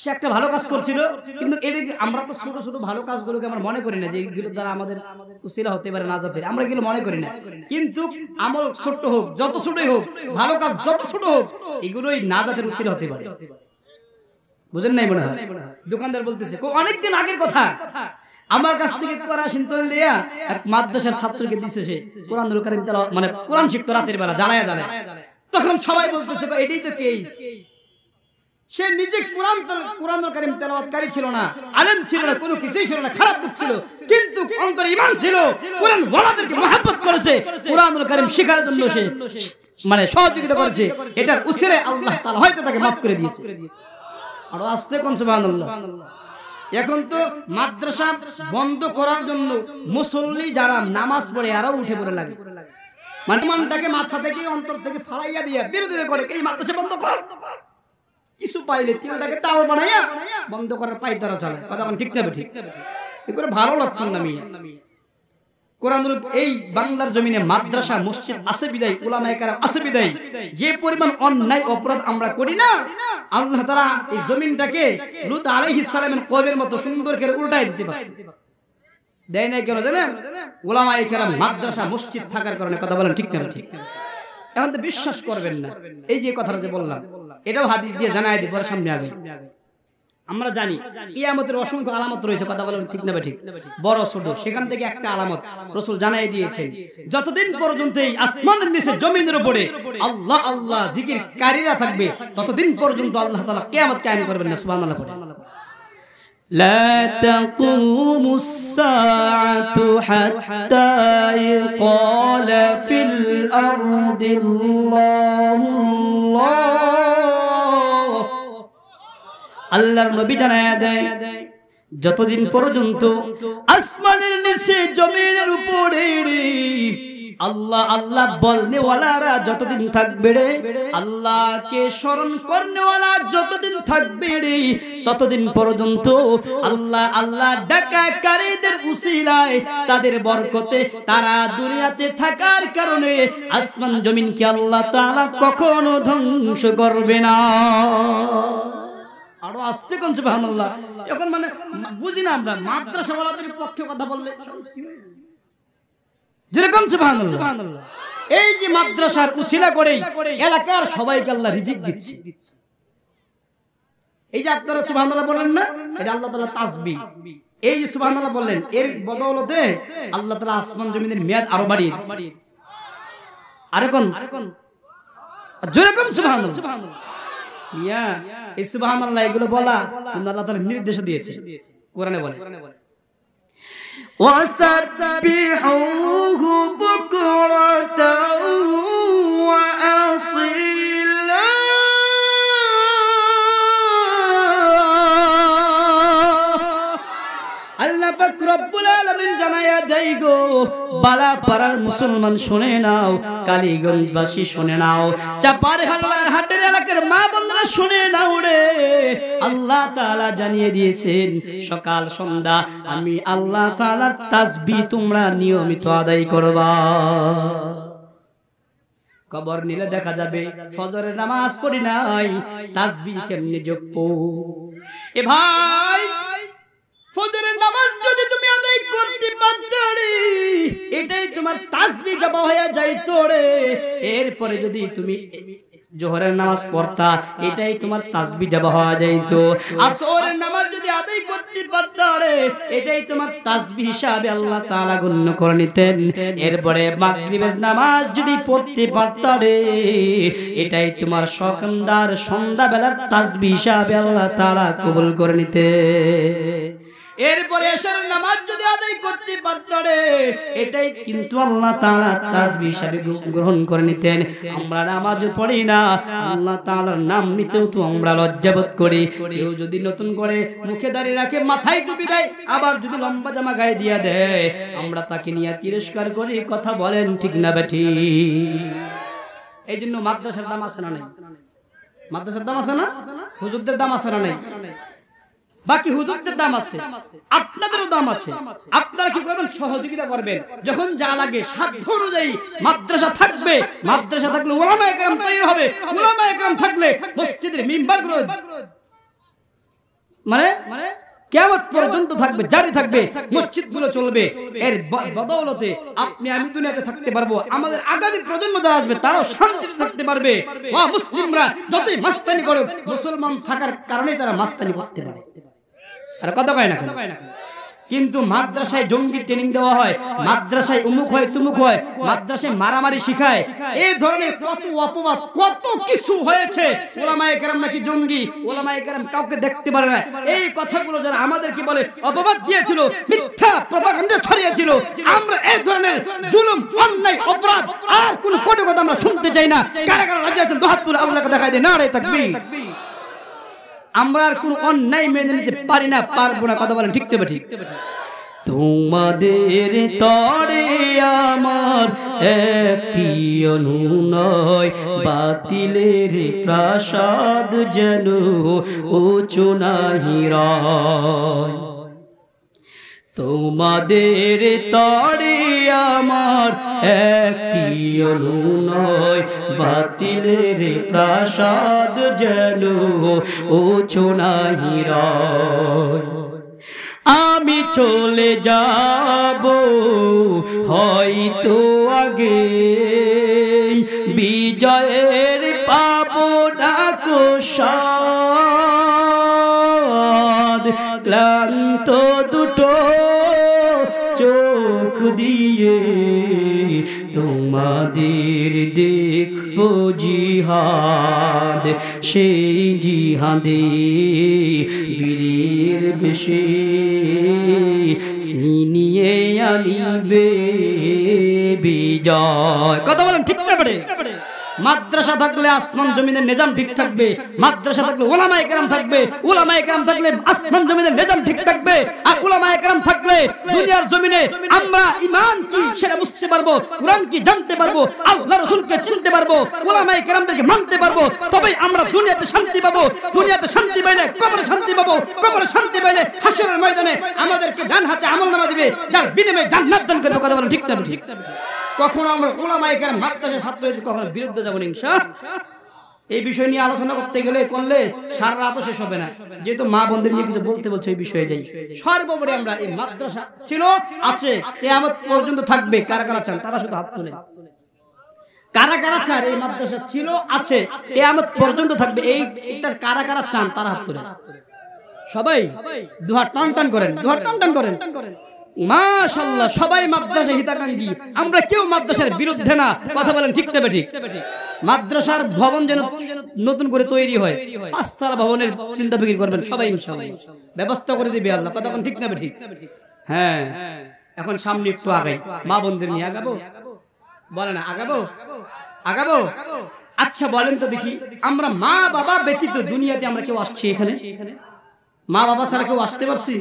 সে একটা ভালো কাজ করছিল, কিন্তু আমরা তো ছোট ছোট ভালো কাজগুলোকে আমরা মনে করি না যে এগুলোর দ্বারা আমাদের উসিলা হতে পারে নাজাতের, আমরা এগুলো মনে করি না। কিন্তু আমল ছোট হোক, যত ছোটই হোক, ভালো কাজ যত ছোট হোক, এগুলোই নাজাতের উসিলা হতে পারে। বুঝেন নাই মনে হয়? দোকানদার বলতেছে, অনেকদিন আগের কথা, আমার কাছ থেকে কেরোসিন তেল দিয়া এক মাদ্রাসার ছাত্রকে দিছে, সে কোরআনুল কারীম তেলাওয়াত মানে কোরআন শিখতো রাতের বেলা জানায়া। তখন সবাই বলতেছে এটাই তো কেস। সে নিজে কোরআনুল কারীম তেলাওয়াতকারী ছিল না, আলেম ছিল না, কোনো কিছুই ছিল না, খারাপ লোক ছিল, কিন্তু অন্তরে ঈমান ছিল, কোরআন ওয়ালাদেরকে মহব্বত করেছে, কোরআনুল কারীম শেখার জন্য সে মানে সহযোগিতা করেছে, এটার উসিলায় আল্লাহ তাআলা হয়তো তাকে মাফ করে দিয়েছে। আর আস্তে কোন সুবহানাল্লাহ। এখন তো মাদ্রাসা বন্ধ করার জন্য মুসল্লি যারা নামাজ পড়ে আরও উঠে পড়ে লাগে, মানে মনটাকে মাথা থেকে অন্তর থেকে ফালাইয়া দিয়ে বিরোধিতা করে, এই মাদ্রাসা বন্ধ কর, কিছু পাইলে তিলটাকে তাল বানাইয়া বন্ধ করার পাই তারা চলে, কথা ঠিক যাবে, ঠিক এগুলো ভালো লক্ষণ না। কোরআনুল এই বাংলার জমিনে মাদ্রাসা মসজিদ আছে বিদায়, উলামায়ে কেরাম আছে বিদায়, যে পরিমাণ অন্যায় অপরাধ আমরা করি না, আল্লাহ তাআলা এই জমিনটাকে লূত আলাইহিস সালামের কওমের মতো সুন্দর করে উল্টায় দিতে পারে। দেয় না কেন জানেন? উলামায়ে কেরাম মাদ্রাসা মসজিদ থাকার কারণে, কথা বলেন ঠিক না? ঠিক। এখন তো বিশ্বাস করবেন না, এই যে কথাটা যে বললাম এটাও হাদিস দিয়ে জানায় দিই, পরে সামনে আগে। আমরা জানি কিয়ামতের অসংখ্য আলামত রয়েছে, কথা বলেন ঠিক না? ঠিক। বড় ছোট, সেখান থেকে একটা আলামত রাসূল জানাই দিয়েছেন, যতদিন পর্যন্ত এই আসমানের নিচে জমিনের উপরে আল্লাহ আল্লাহ জিকিরকারীরা থাকবে, ততদিন পর্যন্ত আল্লাহ তাআলা কিয়ামত কায়েম করবেন না। সুবহানাল্লাহ। لا تقوم الساعة حتى يقال في الأرض الله الله। আল্লাহর নবী জানায়া দেয়, যতদিন পর্যন্ত আসমানের নিচে জমিনের উপরে আল্লাহ আল্লাহ বলনেওয়ালারা যতদিন থাকবে রে, আল্লাহকে স্মরণ করনেওয়ালা যতদিন থাকবে রে, ততদিন পর্যন্ত আল্লাহ আল্লাহ ডাকাকারীদের উসিলায়, তাদের বরকতে তারা দুনিয়াতে থাকার কারণে আসমান জমিনকে আল্লাহ তাআলা কখনো ধ্বংস করবে না। আরো আসতে কোন সুবহানাল্লাহ। এখন মানে বুঝি না আমরা মাদ্রাসাওয়ালাদের পক্ষে কথা বললে যেরকম সুবহানাল্লাহ, এই যে মাদ্রাসার উসিলা করে এলাকার সবাইকে আল্লাহ রিজিক দিচ্ছে, এই যে আপনারা সুবহানাল্লাহ বলেন না, এটা আল্লাহ তাআলা তাসবিহ। এই যে সুবহানাল্লাহ বললেন, এর বদৌলতে আল্লাহ তাআলা আসমান জমিনের মেয়াদ আরো বাড়িয়ে দিয়েছে। আরে কোন যেরকম সুবহানাল্লাহ মিয়া, এই সুবহানাল্লাহ এগুলো বলা আল্লাহ তাআলা নির্দেশ দিয়েছে, কোরআনে বলে ওয়াসাবিহুহু বুকরাতাও ওয়া আসীলা। আল্লাহ পাক রব্বুল আলামিন জানায়া দেই গো, বালা পাড়ার মুসলমান শুনে নাও, কালীগঞ্জবাসী শুনে নাও, চাপার হাল্লার হাটের এলাকার মা বোনেরা শুনে নাও রে। আল্লাহ তাআলা জানিয়ে দিয়েছেন সকাল সন্ধ্যা আমি আল্লাহ তাআলার তাসবিহ তোমরা নিয়মিত আদায় করবা। কবর নিলে দেখা যাবে ফজরের নামাজ পড়ি নাই, তাসবিহ কেমনে জপবো? এ ভাই, ফজরের নামাজ যদি তুমি আদায় করতে পারতে রে, এটাই তোমার তাসবিহ জপ হয়ে যাইতো রে। এরপরে যদি তুমি জোহরের নামাজ পড়তা, এটাই তোমার তাসবিহ জপ হয়ে যাইতো। আসরের নামাজ যদি আদায় করতে পারতে রে, এটাই তোমার তাসবিহ হিসাবে আল্লাহ তাআলা গণ্য করে নিতেন। এরপরে মাগরিবের নামাজ যদি পড়তে পারতে রে, এটাই তোমার সকালদার সন্ধ্যাবেলার তাসবিহ হিসাবে আল্লাহ তাআলা কবুল করে নিতেন। এরপরে এশারের নামাজ যদি আদায় করতে পারতো রে, এটাই কিন্তু আল্লাহ তাআলা তাসবিহ হিসাবে গ্রহণ করে নিতেন। আমরা নামাজ পড়ি না, আল্লাহ তাআলার নাম নিতেও তো আমরা লজ্জাবোধ করি। কেউ যদি নতুন করে মুখে দাঁড়িয়ে রাখে, মাথায় টুপি দেয়, আবার যদি লম্বা জামা গায়ে দিয়ে দেয়, আমরা তাকে নিয়ে তিরস্কার করি। কথা বলেন ঠিক না বেঠি? এই জন্য মাদ্রাসার দাম আছে না নাই? মাদ্রাসার দাম আছে না? হুজুরদের দাম আছে না নাই? বাকি হুজুরদের দাম আছে, আপনাদেরও দাম আছে। আপনারা কি করবেন? সহযোগিতা করবেন। যখন যা লাগে সাধ্য অনুযায়ী মাদ্রাসা থাকবে, মাদ্রাসা থাকলে উলামায়ে কেরাম তৈরি হবে, উলামায়ে কেরাম থাকলে মসজিদের মিম্বারগুলো মানে কিয়ামত পর্যন্ত থাকবে, জারি থাকবে, মসজিদগুলো চলবে। এর বদৌলতে আপনি আমি দুনিয়াতে থাকতে পারবো, আমাদের আগামী প্রজন্ম যারা আসবে তারাও শান্তিতে থাকতে পারবে। ওয়া মুসলিমরা যতই মাস্তানি করে, মুসলমান থাকার কারণে তারা মাস্তানি করতে পারে। আর কথা কয় না, কিন্তু মাদ্রাসায় জঙ্গি ট্রেনিং দেওয়া হয়, মাদ্রাসায় উমুক হয় তুমুক হয়, মাদ্রাসায় মারামারি শিখায়, এই ধরনের কত অপবাদ, কত কিছু হয়েছে। উলামায়ে কেরাম নাকি জঙ্গি, উলামায়ে কেরাম কাউকে দেখতে পারে না, এই কথাগুলো যারা আমাদেরকে বলে অপবাদ দিয়েছিল, মিথ্যা প্রপাগান্ডা ছড়িয়েছিল, আমরা এই ধরনের জুলুম, অন্যায়, অপরাধ আর কোন কটু কথা আমরা শুনতে চাই না। কারা কারা রাজি আছেন? দুহাত তুলে আল্লাহকে দেখাই দেয়, নারে তাকবীর। আমরা আর কোন অন্যায় মেনে নিতে পারি না, পারবো না। কথা বলেন ঠিক তবে ঠিক? তোমাদের তরে আমার একটি অনুনয়, বাতিলের প্রাসাদ যেন উঁচু নাহি রয়। তোমাদের তরে আমার একটি অনুনয়, বাতিলের প্রাসাদ যেন উঁচু নাহি রয়। আমি চলে যাব হয়তো আগে, বিজয়ের পাবো না কোশাদ, ক্লান্ত দুটো চোখ দিয়ে তোমাদের দেখবো জিহাদ, সেই জিহাদে বীরের বেশে ছিনিয়ে আনিবে বিজয়। কথা বলেন ঠিক না? মাদ্রাসা থাকলে আসমান জমিনের নিজাম ঠিক থাকবে, মাদ্রাসা থাকলে উলামায়ে কেরাম থাকবে, উলামায়ে কেরাম থাকলে আসমান জমিনের নিজাম ঠিক থাকবে। আর উলামায়ে কেরাম থাকলে দুনিয়ার জমিনে আমরা ঈমান কি সেটা বুঝতে পারবো, কুরআন কি জানতে পারবো, আল্লাহর রাসূলকে চিনতে পারবো, উলামায়ে কেরামদেরকে মানতে পারবো। তবেই আমরা দুনিয়াতে শান্তি পাবো। দুনিয়াতে শান্তি পাইলে কবরে শান্তি পাবো, কবরে শান্তি পাইলে হাশরের ময়দানে আমাদেরকে ডান হাতে আমলনামা দিবে, যার বিনিময়ে জান্নাত দান করবে। কথা বলেন ঠিক না? ঠিক। কখনো আমরা উলামায়ে কেরাম মাদ্রাসা ছাত্রদের কখনো বিরুদ্ধে যাব না ইনশাআল্লাহ। এই বিষয় নিয়ে আলোচনা করতে গেলে করলে সারা রাতও শেষ হবে না, যেহেতু মা বোনদের নিয়ে কিছু বলতে বলছে এই বিষয়ে যাই। সর্বোপরি আমরা এই মাদ্রাসা ছিল, আছে, কিয়ামত পর্যন্ত থাকবে। কারা কারা চান তারা শুধু হাত তুলে। কারা কারা চান এই মাদ্রাসা ছিল আছে কিয়ামত পর্যন্ত থাকবে, এইটা কারা কারা চান তারা হাত তোলেন সবাই, দুহাত টান টান করেন, দুহাত টান টান করেন। মাশাআল্লাহ, সবাই মাদ্রাসা হিতাকাঙ্ক্ষী, আমরা কেউ মাদ্রাসার বিরুদ্ধে না, কথা বলেন ঠিক না ঠিক? মাদ্রাসার ভবন যেন নতুন করে তৈরি হয়, পাঁচতলা ভবনের চিন্তা ফিকির করবেন সবাই, ইনশাআল্লাহ ব্যবস্থা করে দিবে আল্লাহ, কথা বলেন ঠিক না ঠিক? হ্যাঁ, এখন সামনে একটু আগাই, মা বোনদের নিয়ে আগাবো, বলে না আগাবো আগাবো? আচ্ছা বলেন তো দেখি, আমরা মা বাবা ব্যতীত দুনিয়াতে আমরা কেউ আসছি এখানে? মা বাবা ছাড়া কেউ আসতে পারছি?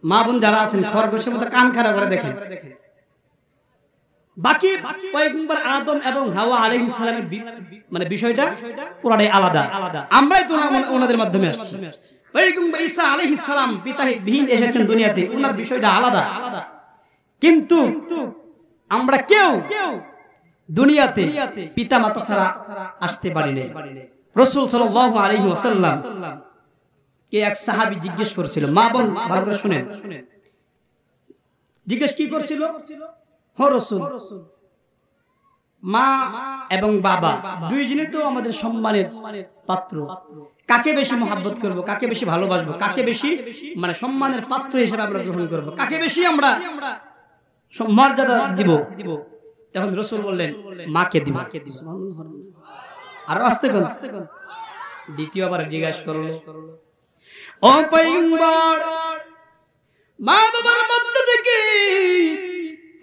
মা বোন যারা আছেন খরগোশের মতো কান খাড়া করে দেখেন। বাকি পয়গম্বর আদম এবং হাওয়া আলাইহিস সালামের মানে বিষয়টা পুরাটাই আলাদা, আমরাই তো ওনাদের মাধ্যমে আসছি। পয়গম্বর ঈসা আলাইহিস সালাম পিতাহীন এসেছেন দুনিয়াতে, ওনার বিষয়টা আলাদা। কিন্তু আমরা কেউ দুনিয়াতে পিতা মাতা ছাড়া আসতে পারি না। রাসূল সাল্লাল্লাহু আলাইহি ওয়াসাল্লাম কে এক সাহাবী জিজ্ঞেস করেছিল, মা বোন ভালো করে শুনেন, জিজ্ঞেস কি করছিল? ও রাসূল, মা এবং বাবা দুইজনই তো আমাদের সম্মানের পাত্র, কাকে বেশি মহব্বত করব, কাকে বেশি ভালোবাসবো, কাকে বেশি মানে সম্মানের পাত্র হিসেবে আমরা গ্রহণ করব, কাকে বেশি আমরা মর্যাদা দিব? তখন রাসূল বললেন, মাকে দিব। আরো আস্তে কোন দ্বিতীয়বার জিজ্ঞাসা করলো, ও পয়গম্বর, মা বাবার মধ্যে থেকে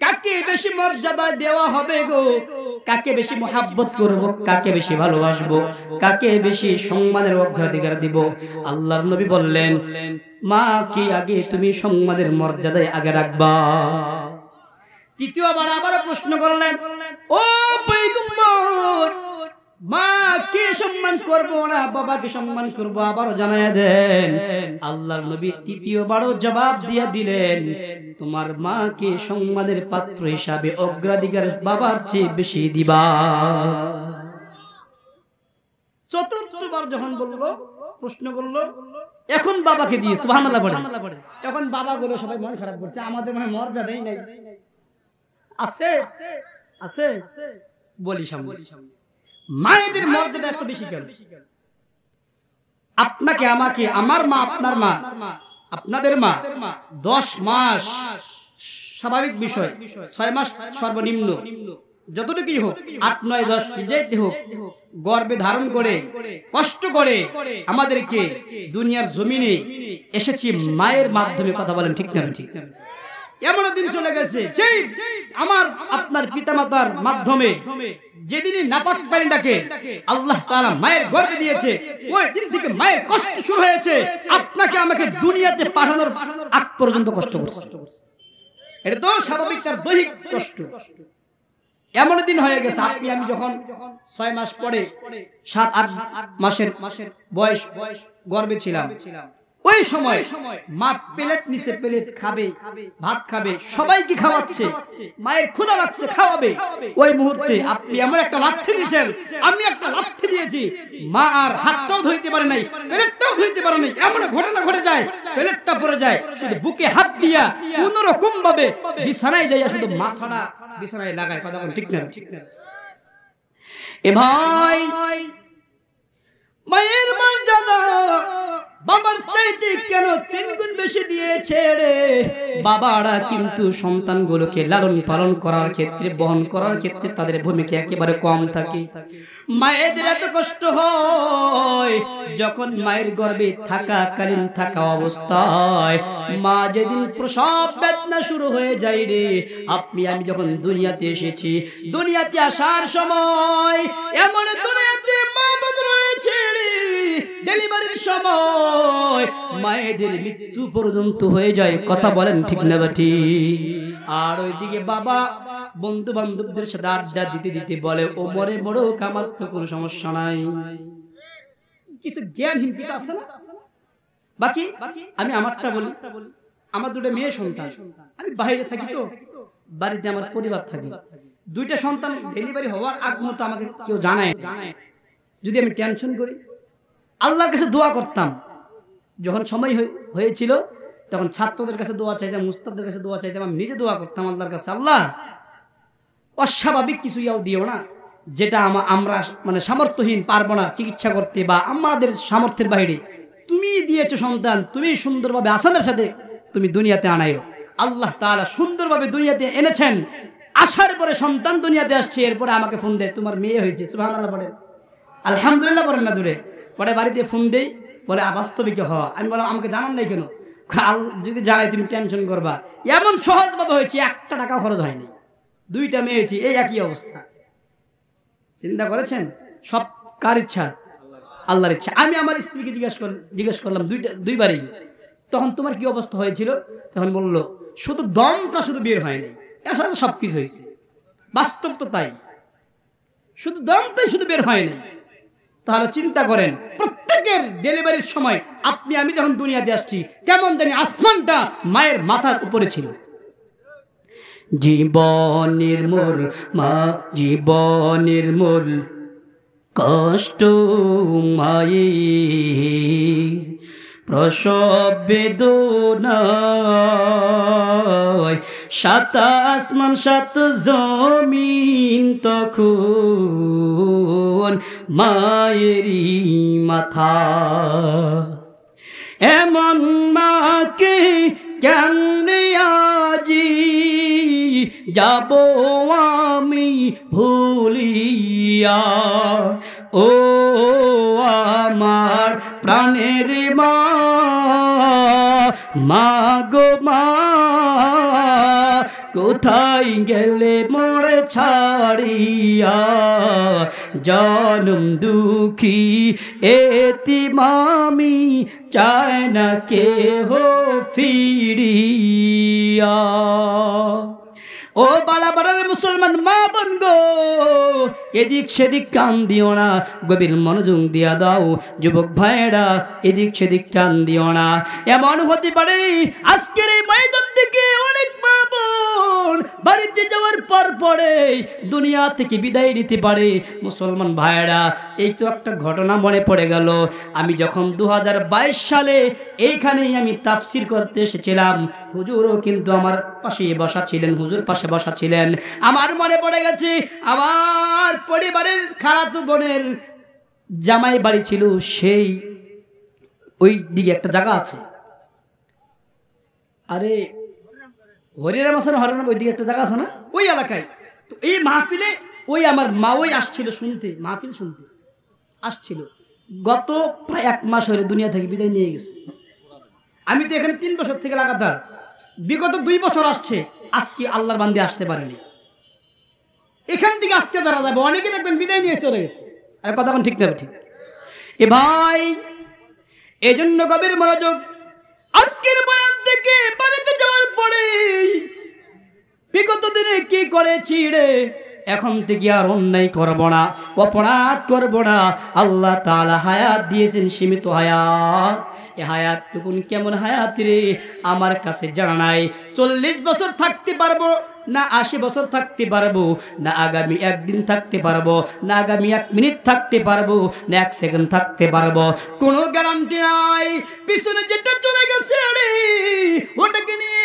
কাকে বেশি মর্যাদা দেওয়া হবে গো? কাকে বেশি মহব্বত করব, কাকে বেশি ভালোবাসবো, কাকে বেশি সম্মানের অগ্রাধিকার দিব? আল্লাহর নবী বললেন, মা কি আগে তুমি সম্মানের মর্যাদায় আগে রাখবা। তৃতীয়বার আবার প্রশ্ন করলেন, ও পয়গম্বর, মা কে সম্মান করব না বাবাকে সম্মান করব, আবারও জানায়া দেন। আল্লাহর নবী তৃতীয়বারও জবাব দিয়ে দিলেন, তোমার মাকে সম্মানের পাত্র হিসাবে অগ্রাধিকার বাবার চেয়ে বেশি দিবা। চতুর্থবার যখন বললো, প্রশ্ন করলো, এখন বাবাকে দিয়ে সুবহানাল্লাহ পড়ে, এখন বাবা গুলো সবাই মন খারাপ করছে, আমাদের মনে মর্যাদাই নাই। আছে আছে বলি সামনে, মায়েদের মর্যাদা এত বেশি কেন? আপনাকে আমাকে, আমার মা আপনার মা আপনাদের মা 10 মাস স্বাভাবিক বিষয়, 6 মাস সর্বনিম্ন, যতটুকুই হোক 8, 9, 10 যেতে হোক, গর্ভে ধারণ করে কষ্ট করে আমাদেরকে দুনিয়ার জমিনে এসেছি মায়ের মাধ্যমে, কথা বলেন ঠিক না ঠিক? এমন দিন চলে গেছে যে আমার আপনার পিতামাতার মাধ্যমে যেদিনই নাপাক পানিটাকে আল্লাহ তাআলা মায়ের গর্ভে দিয়েছে, ওই দিন থেকে মায়ের কষ্ট শুরু হয়েছে। আপনাকে আমাকে দুনিয়াতে পাঠানোর আগ পর্যন্ত কষ্ট করছে, এটা তো স্বাভাবিক, তার দৈহিক কষ্ট। এমন দিন হয়ে গেছে, আপনি আমি যখন 6 মাস পরে 7-8 মাসের বয়স গর্ভে ছিলাম, ওই সময় মা প্লেট নিচে প্লেট খাবে, ভাত খাবে, সবাইকে খাওয়াচ্ছে, মায়ের ক্ষুধা লাগছে, খাওয়াবে। ওই মুহূর্তে আপনি এমন একটা লাথি দিয়েছেন, আমি একটা লাথি দিয়েছি, মা আর হাতটাও ধুইতে পারে নাই, প্লেটটাও ধুইতে পারে নাই, এমন ঘটনা ঘটে যায়, প্লেটটা পড়ে যায়, শুধু বুকে হাত দিয়া কোন রকম ভাবে বিছানায় যাইয়া শুধু মাথাটা বিছানায় লাগায়, কথা বলেন ঠিক না? এ ভাই, মায়ের মর্যাদা বাবার চাইতে কেন 3 গুণ বেশি দিয়েছে রে? বাবারা কিন্তু সন্তানগুলোকে লালন পালন করার ক্ষেত্রে, বহন করার ক্ষেত্রে তাদের ভূমিকা একেবারে কম থাকে। মায়েদের এত কষ্ট হয় যখন মায়ের গর্ভে থাকাকালীন, থাকা অবস্থায় মা যেদিন প্রসব বেদনা শুরু হয়ে যায় রে, আপনি আমি যখন দুনিয়াতে এসেছি, দুনিয়াতে আসার সময় এমন দুনিয়াতে মা বদলেছে রে, ডেলিভারির সময় মায়েদের মৃত্যু পর্যন্ত হয়ে যায়, কথা বলেন ঠিক না বাটি? আর ওইদিকে বাবা বন্ধু বান্ধবদের সাথে আড্ডা দিতে দিতে বলে, ও মরে মরুক, আমার তো কোনো সমস্যা নাই। কিছু জ্ঞানহীন পিতা আছে না? বাকি আমি আমারটা বলি, আমার 2টা মেয়ে সন্তান, আমি বাইরে থাকি, তো বাড়িতে আমার পরিবার থাকে, 2টা সন্তান ডেলিভারি হওয়ার আগ মুহূর্তে আমাকে কেউ জানায়। যদি আমি টেনশন করি, আল্লাহর কাছে দোয়া করতাম, যখন সময় হয়েছিল তখন ছাত্রদের কাছে দোয়া চাইতাম, মুস্তাদদের কাছে দোয়া চাইতাম, আমি নিজে দোয়া করতাম আল্লাহর কাছে, আল্লাহ অস্বাভাবিক কিছু ইয়াও দিও না, যেটা আমরা মানে সামর্থ্যহীন পারবো না চিকিৎসা করতে বা আমাদের সামর্থ্যের বাইরে, তুমি দিয়েছো সন্তান, তুমি সুন্দরভাবে আসানের সাথে তুমি দুনিয়াতে আনায়ো। আল্লাহ তাআলা সুন্দরভাবে দুনিয়াতে এনেছেন, আসার পরে সন্তান দুনিয়াতে আসছে, এরপরে আমাকে ফোন দেয় তোমার মেয়ে হয়েছে, সুবহানাল্লাহ পড়েন, আলহামদুলিল্লাহ পড়েন না দূরে পরে, বাড়িতে ফোন দেই, বলে বাস্তবিক হওয়া। আমি বললাম আমাকে জানান নাই কেন? যদি জানাই তুমি টেনশন করবা। এমন সহজভাবে হয়েছে, 1 টাকাও খরচ হয়নি, 2টা মেয়ে হয়েছে, এই একই অবস্থা। চিন্তা করেছেন? সব কার ইচ্ছা? আল্লাহর ইচ্ছা। আমি আমার স্ত্রীকে জিজ্ঞেস করলাম দুইবারই, তখন তোমার কি অবস্থা হয়েছিল? তখন বললো শুধু দমটা শুধু বের হয়নি, এর সাথে সব কিছু হয়েছে। বাস্তব তো তাই, শুধু দমটাই শুধু বের হয়নি। তাহলে চিন্তা করেন, প্রত্যেকের ডেলিভারির সময় আমি যখন দুনিয়াতে আসছি, কেমন জানি আসমানটা মায়ের মাথার উপরে ছিল। জীবনের মোর মা, জীবনের মোর কষ্ট মায়ের, প্রসব বেদনায় 7 আসমান 7 জমিন তখন মায়েরই মাথা। এমন মাকে কেমনে আজি যাব আমি ভুলিয়া, ও আমার প্রাণের মা, মা গো মা, কোথায় গেলে মোরে ছাড়িয়া, জনম দুঃখী এতিম আমি, চায় না কেহ ফিরিয়া। ও বালা বাড়ার মুসলমান মা বোন গো, এদিক সেদিক কান দিও না, গভীর মনোযোগ দিয়া দাও। যুবক ভাইয়েরা, এদিক সেদিক কান দিও না। এমন হতে পারে আজকের এই ময়দান থেকে অনেক মা বোন বাড়িতে যাওয়ার পর পরে দুনিয়া থেকে বিদায় নিতে পারে। মুসলমান ভাইয়েরা, এই তো একটা ঘটনা মনে পড়ে গেল। আমি যখন 2022 সালে এইখানেই আমি তাফসির করতে এসেছিলাম, হুজুরও কিন্তু আমার পাশে বসা ছিলেন, হুজুর পাশে বসা ছিলেন। আমার মনে পড়ে গেছে, আমার পরিবারের খালাতো বোনের জামাই বাড়ি ছিল সেই ওই দিকে একটা জায়গা আছে, আরে হরিরাম আছে না, হরিরাম, ওই দিকে একটা জায়গা আছে না, ওই এলাকায়। তো এই মাহফিলে ওই আমার মা ওই আসছিল শুনতে, মাহফিল শুনতে আসছিল। গত প্রায় 1 মাস হলে দুনিয়া থেকে বিদায় নিয়ে গেছে। আমি তো এখানে 3 বছর থেকে লাগাতার, বিগত 2 বছর আসছে, আজকে আল্লাহর বান্দে আসতে পারেনি। এখান থেকে আজকে যারা যাবে অনেকে দেখবেন বিদায় নিয়ে চলে গেছে। আর কথা ঠিক না ঠিক? এ ভাই, এজন্য গভীর মনোযোগ। আজকের বয়ান থেকে বাড়িতে যাওয়ার পরে বিগত দিনে কি করেছি রে, এখন থেকে আর অন্যায় করব না, অপরাধ করব না। আল্লাহ তাআলা হায়াত দিয়েছেন, সীমিত হায়াত। এ হায়াত টুকুন কেমন হায়াত রে, আমার কাছে জানা নাই। 40 বছর থাকতে পারবো না, 80 বছর থাকতে পারবো না, আগামী 1 দিন থাকতে পারবো না, আগামী 1 মিনিট থাকতে পারবো না, 1 সেকেন্ড থাকতে পারবো, কোনো গ্যারান্টি নাই। পিছনে যেটা চলে গেছে রে, ওটাকে নিয়ে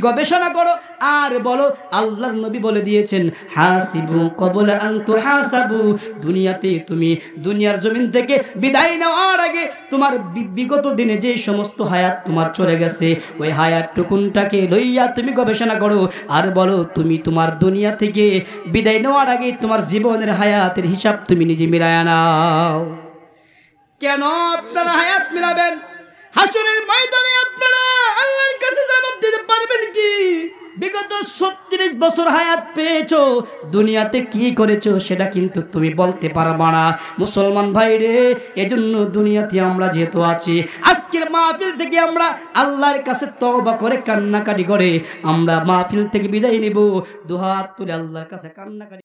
গবেষণা করো আর বলো। আল্লাহর নবী বলে দিয়েছেন, হাসিবু ক্বাবলা আন তুহাসাবু। দুনিয়াতে তুমি দুনিয়ার জমিন থেকে বিদায় নেওয়ার আগে তোমার বিগত দিনে যে সমস্ত হায়াত তোমার চলে গেছে, ওই হায়াত টুকুনটাকে লইয়া তুমি গবেষণা করো আর বলো, তুমি তোমার দুনিয়া থেকে বিদায় নেওয়ার আগে তোমার জীবনের হায়াতের হিসাব তুমি নিজে মিলায়া নাও। কেন আপনারা হায়াত মিলাবেন? হাসরের ময়দানে আপনারা আল্লাহর কাছে জবাব দিতে পারবেন কি? বিগত 36 বছর হায়াত পেয়েছো, দুনিয়াতে কি করেছো সেটা কিন্তু তুমি বলতে পারবা না। মুসলমান ভাই রে, এজন্য দুনিয়াতে আমরা যেহেতু আছি, আজকের মাহফিল থেকে আমরা আল্লাহর কাছে তওবা করে কান্নাকাটি করে আমরা মাহফিল থেকে বিদায় নেব। দুহাত তুলে আল্লাহর কাছে কান্নাকাটি